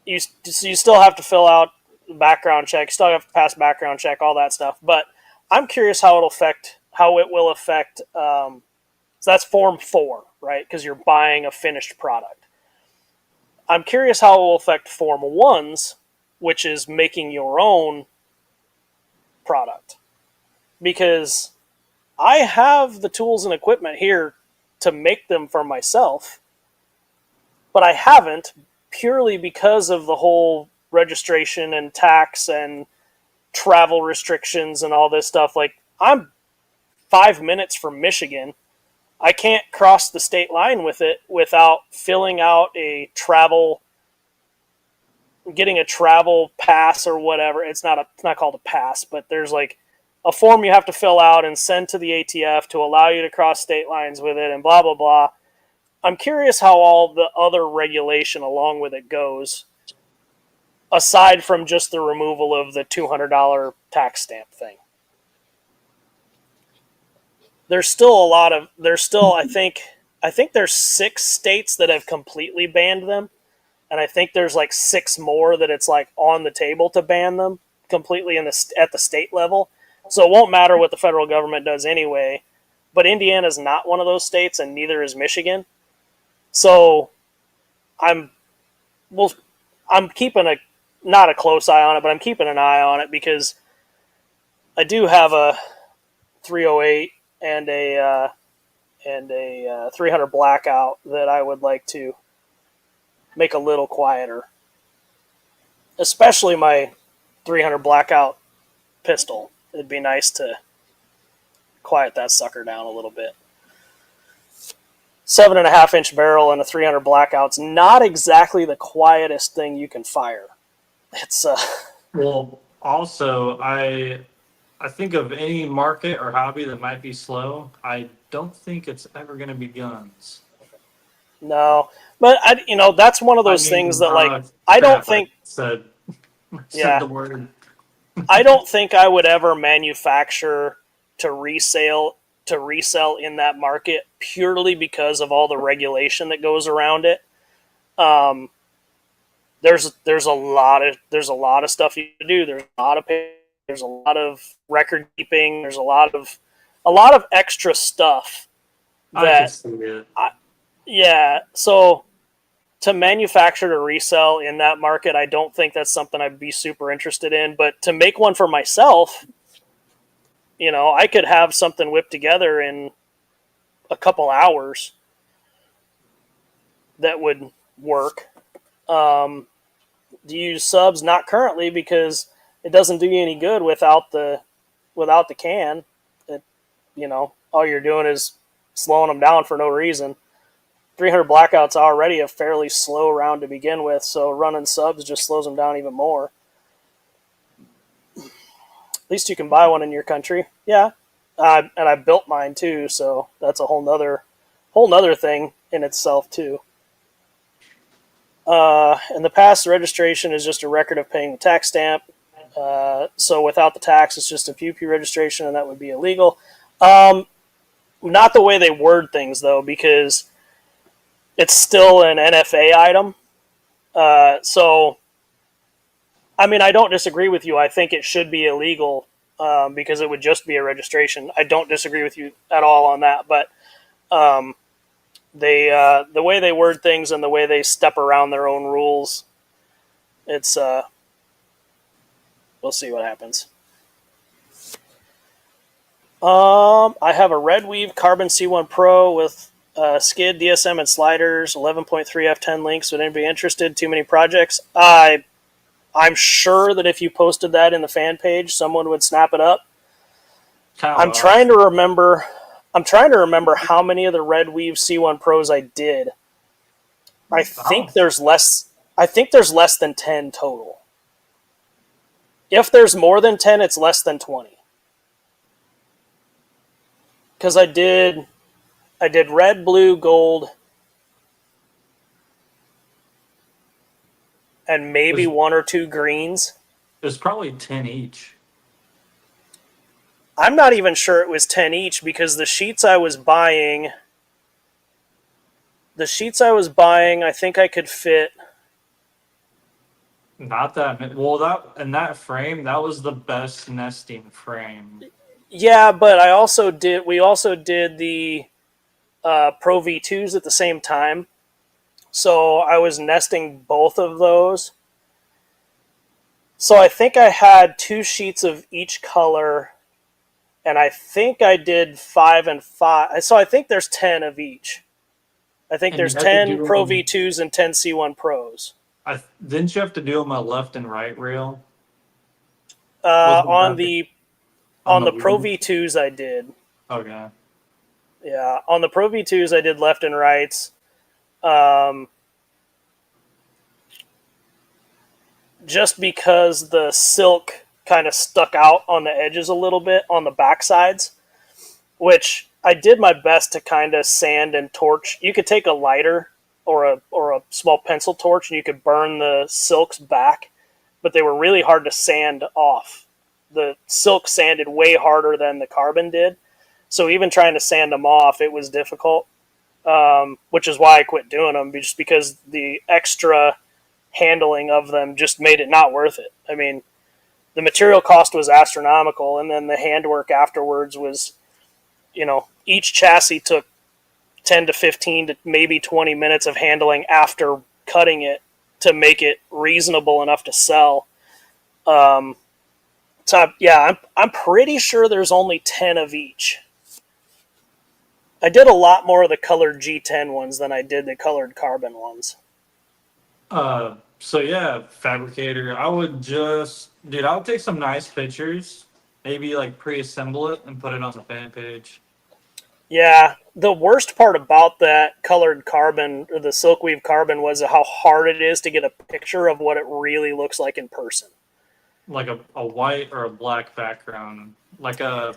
you still have to fill out background check, still have to pass background check, all that stuff. But I'm curious how it will affect. So that's Form 4, right? Because you're buying a finished product. I'm curious how it will affect Form 1s, which is making your own product. Because I have the tools and equipment here to make them for myself, but I haven't purely because of the whole registration and tax and travel restrictions and all this stuff. Like, I'm 5 minutes from Michigan. I can't cross the state line with it without filling out getting a travel pass or whatever. It's not called a pass, but there's like a form you have to fill out and send to the ATF to allow you to cross state lines with it and blah, blah, blah. I'm curious how all the other regulation along with it goes, aside from just the removal of the $200 tax stamp thing. I think there's 6 states that have completely banned them. And I think there's like 6 more that it's like on the table to ban them completely at the state level. So it won't matter what the federal government does anyway. But Indiana's not one of those states, and neither is Michigan. So I'm keeping not a close eye on it, but I'm keeping an eye on it because I do have a 308 and a 300 blackout that I would like to make a little quieter, especially my 300 blackout pistol. It'd be nice to quiet that sucker down a little bit. 7.5-inch barrel and a 300 blackout's not exactly the quietest thing you can fire. It's Well, also, I think of any market or hobby that might be slow. I don't think it's ever going to be guns. no, but that's one of those things that like I don't think said yeah the word. I don't think I would ever manufacture to resell in that market purely because of all the regulation that goes around it. There's a lot of stuff you can do. There's a lot of record keeping. There's a lot of extra stuff I can see it. Yeah, so to manufacture to resell in that market, I don't think that's something I'd be super interested in. But to make one for myself, I could have something whipped together in a couple hours that would work. Do you use subs? Not currently, because it doesn't do you any good without the can. All you're doing is slowing them down for no reason. 300 blackout's already a fairly slow round to begin with, so running subs just slows them down even more. At least you can buy one in your country. Yeah. And I built mine too, so that's a whole nother thing in itself too. In the past, the registration is just a record of paying the tax stamp. So without the tax, it's just a PUP registration, and that would be illegal. Not the way they word things, though, because it's still an NFA item. So, I mean, I don't disagree with you. I think it should be illegal because it would just be a registration. I don't disagree with you at all on that, but the way they word things and the way they step around their own rules, it's we'll see what happens. I have a Red Weave Carbon C1 Pro with skid, DSM, and sliders, 11.3 F10 links. Would anybody be interested? Too many projects? I'm sure that if you posted that in the fan page, someone would snap it up. I'm trying to remember how many of the Red Weave C1 Pros I did. I think there's less than 10 total. If there's more than 10, it's less than 20. Because I did red, blue, gold, and maybe one or two greens. There's probably 10 each. I'm not even sure it was 10 each because the sheets I was buying, I think I could fit. Not that well. That frame, that was the best nesting frame. Yeah, but we also did the Pro V2s at the same time. So I was nesting both of those. So I think I had 2 sheets of each color, and I think I did 5 and 5. So I think there's 10 of each. I think there's 10 Pro V2s and 10 C1 Pros. Didn't you have to do them a left and right rail? On the Pro V2s I did. Okay. Yeah, on the Pro V2s I did left and rights. Just because the silk kind of stuck out on the edges a little bit on the back sides, which I did my best to kind of sand and torch. You could take a lighter or a small pencil torch and you could burn the silks back, but they were really hard to sand off. The silk sanded way harder than the carbon did, so even trying to sand them off, it was difficult, which is why I quit doing them, just because the extra handling of them just made it not worth it. I mean, the material cost was astronomical, and then the handwork afterwards was, each chassis took 10 to 15 to maybe 20 minutes of handling after cutting it to make it reasonable enough to sell. I'm pretty sure there's only 10 of each. I did a lot more of the colored G10 ones than I did the colored carbon ones. So yeah, fabricator. I would take some nice pictures, maybe like pre-assemble it and put it on the fan page. Yeah, the worst part about that colored carbon, or the Silkweave carbon, was how hard it is to get a picture of what it really looks like in person. Like a white or a black background. Like a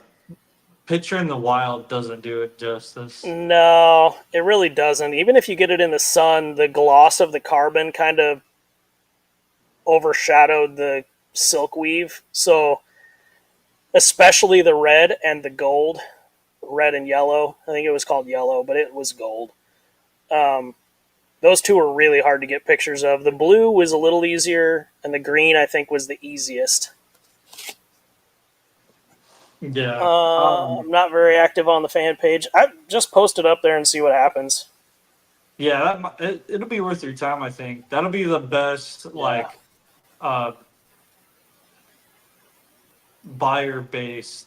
picture in the wild doesn't do it justice. No, it really doesn't. Even if you get it in the sun, the gloss of the carbon kind of overshadowed the Silkweave. So, especially the red and the gold. Red and yellow. I think it was called yellow, but it was gold. Those two were really hard to get pictures of. The blue was a little easier, and the green, I think, was the easiest. Yeah. I'm not very active on the fan page. I just post it up there and see what happens. Yeah, it'll be worth your time, I think. That'll be the best, buyer base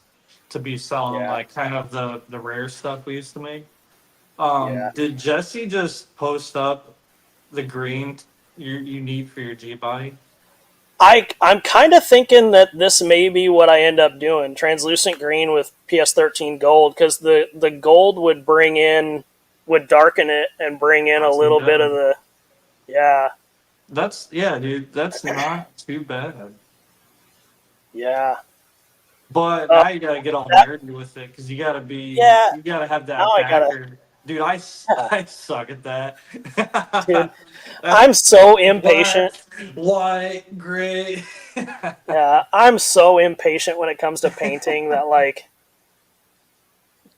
to be selling, like kind of the rare stuff we used to make. Did Jesse just post up the green you need for your G-body? I'm kind of thinking that this may be what I end up doing, translucent green with PS13 gold, because the gold would darken it and bring in a little bit of the, dude, that's not too bad. Yeah. But now you gotta get all nerdy with it, because you gotta have that backer. Dude, I suck at that. Dude, I'm so impatient. White, gray. Yeah, I'm so impatient when it comes to painting that, like,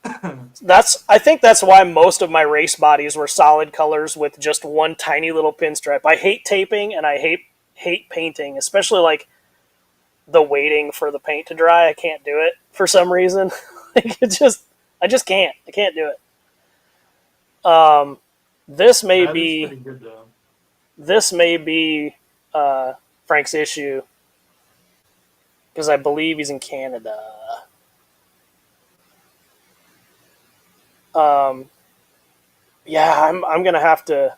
I think that's why most of my race bodies were solid colors with just one tiny little pinstripe. I hate taping and I hate painting, especially like the waiting for the paint to dry. I can't do it for some reason. Like I just can't. I can't do it. This may That is be pretty good though. this may be Frank's issue because I believe he's in Canada. Yeah, I'm gonna have to.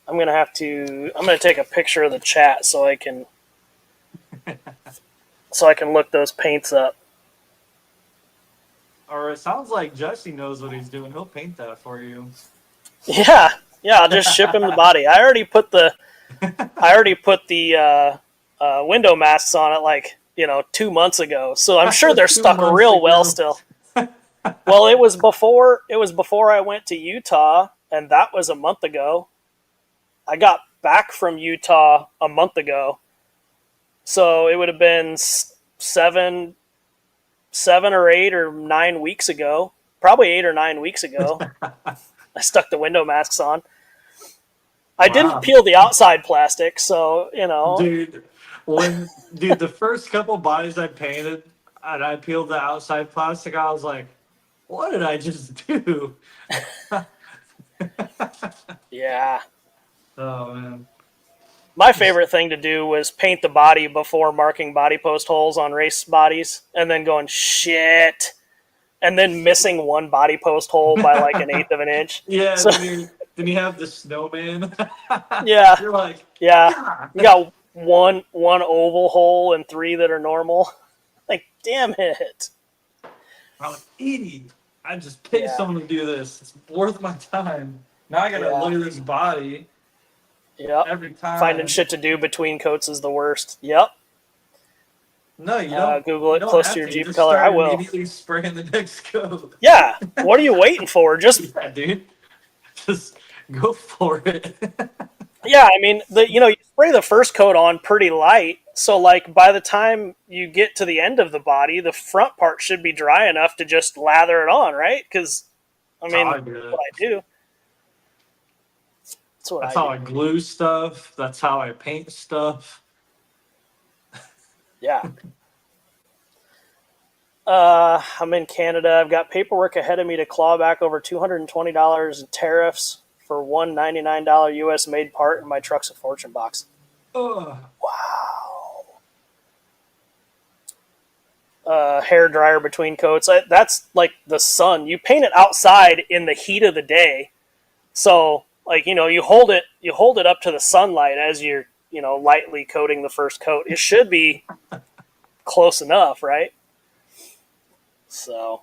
I'm gonna take a picture of the chat so I can look those paints up. Or it sounds like Jesse knows what he's doing. He'll paint that for you. Yeah, I'll just ship him the body. I already put the window masks on it like 2 months ago, so I'm sure they're 2 stuck months real well ago. still. Well, it was before I went to Utah, and that was a month ago. I got back from Utah a month ago, so it would have been 7 or 8 or 9 weeks ago. Probably 8 or 9 weeks ago. I stuck the window masks on. I didn't peel the outside plastic, so Dude, the first couple bodies I painted and I peeled the outside plastic, I was like, what did I just do? Yeah. Oh man. My favorite thing to do was paint the body before marking body post holes on race bodies, and then going shit, and then missing one body post hole by like an eighth of an inch. Yeah, So, then you have the snowman. yeah, You're like, yeah. God. You got one oval hole and 3 that are normal. Like, damn it. I'm an idiot. I just paid Yeah. someone to do this. It's worth my time. Now I gotta Yeah. look at this body Yep. every time. Finding shit to do between coats is the worst. Yep. No, you don't. Google you it don't close have to your You Jeep just color. I start will. immediately spraying the next coat. Yeah. What are you waiting for? Just Yeah, dude. Just go for it. yeah. I mean, you spray the first coat on pretty light, so like by the time you get to the end of the body, the front part should be dry enough to just lather it on, right? Because I mean, That's how I do that's it. what I do. That's how I glue stuff. That's how I paint stuff. Yeah. I'm in Canada. I've got paperwork ahead of me to claw back over $220 in tariffs for one $99 US made part in my Trucks of Fortune box. Ugh. Wow. Hair dryer between coats. That's like the sun. You paint it outside in the heat of the day. So like, you hold it up to the sunlight as you're, lightly coating the first coat. It should be close enough, right? So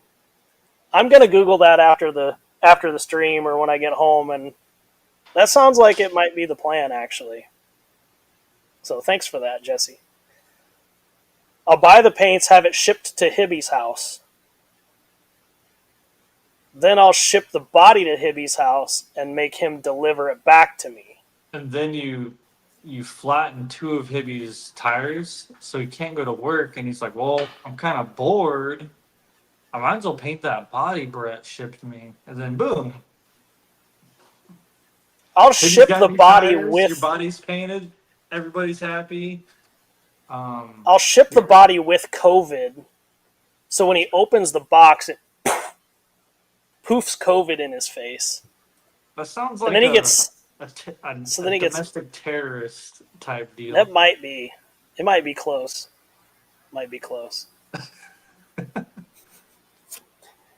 I'm gonna Google that after the stream or when I get home, and that sounds like it might be the plan actually. So thanks for that, Jesse. I'll buy the paints, have it shipped to Hibby's house. Then I'll ship the body to Hibby's house and make him deliver it back to me. And then you flatten 2 of Hibby's tires, so he can't go to work. And he's like, "Well, I'm kind of bored. I might as well paint that body Brett shipped me." And then boom, I'll Hibby's ship got the new body tires, with your body's painted. Everybody's happy. I'll ship the body with COVID. So when he opens the box, it poofs COVID in his face. That sounds like And then he gets a then he gets domestic terrorist type deal. That might be. It might be close. Might be close.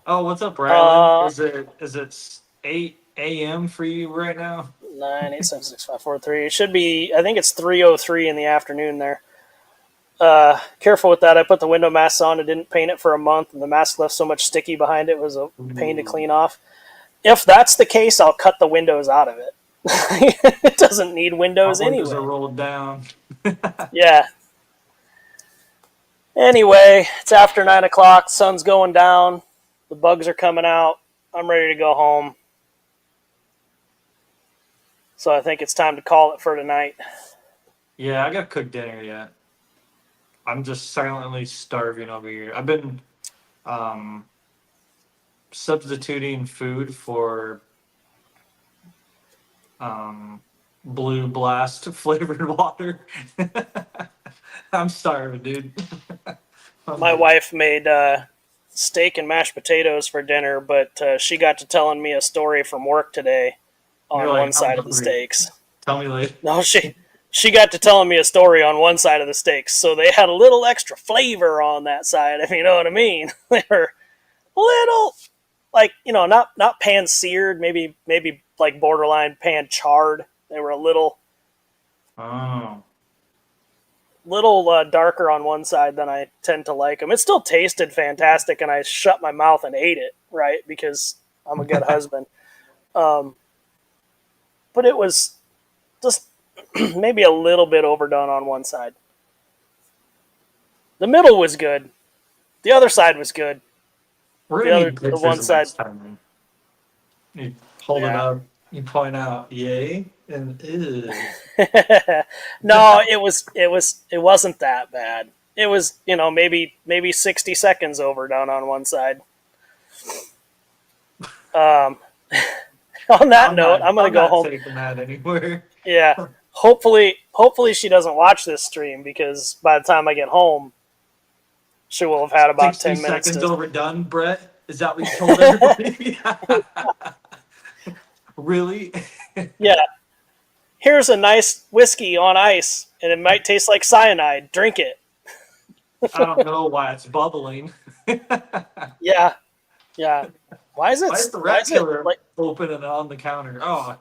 Oh, what's up, Rylan? Is it 8 a.m. for you right now? 9876543. It should be. I think it's 3:03 in the afternoon there. Careful with that. I put the window mask on. I didn't paint it for a month, and the mask left so much sticky behind it. It was a pain to clean off. If that's the case, I'll cut the windows out of it. It doesn't need windows My windows anyway. are rolled down. Yeah. Anyway, it's after 9 o'clock. Sun's going down. The bugs are coming out. I'm ready to go home. So I think it's time to call it for tonight. Yeah, I gotta cook dinner yet. I'm just silently starving over here. I've been substituting food for Blue Blast flavored water. I'm starving, dude. My wife made steak and mashed potatoes for dinner, but she got to telling me a story from work today on You're like, one "I'm side of the hungry." steaks. Tell me later. No, she got to telling me a story on one side of the steaks, so they had a little extra flavor on that side, if you know what I mean. They were little, like, not pan seared, maybe like borderline pan charred. They were a little Oh. darker on one side than I tend to like them. It still tasted fantastic, and I shut my mouth and ate it, right, because I'm a good husband. But it was just maybe a little bit overdone on one side. The middle was good. The other side was good. We're The gonna other, need the pictures one of side, next time. You hold it yeah. up, you point out yay and ew. No, it wasn't that bad. It was, maybe 60 seconds overdone on one side. Um, on that note, I'm gonna I'm go not home. taking that anywhere. Yeah, hopefully she doesn't watch this stream, because by the time I get home, she will have had about 60 10 minutes seconds to. overdone, Brett? Is that what you told everybody? Really? Yeah, here's a nice whiskey on ice, and it might taste like cyanide. Drink it. I don't know why it's bubbling. Yeah, yeah. Why is Why is the why rat is it killer like? open and on the counter? Oh,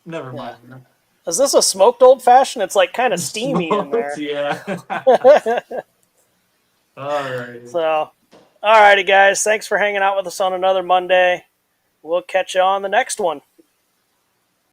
never Yeah. mind. Is this a smoked old fashioned? It's like kind of steamy in there. Yeah. All right. So, alrighty, guys. Thanks for hanging out with us on another Monday. We'll catch you on the next one.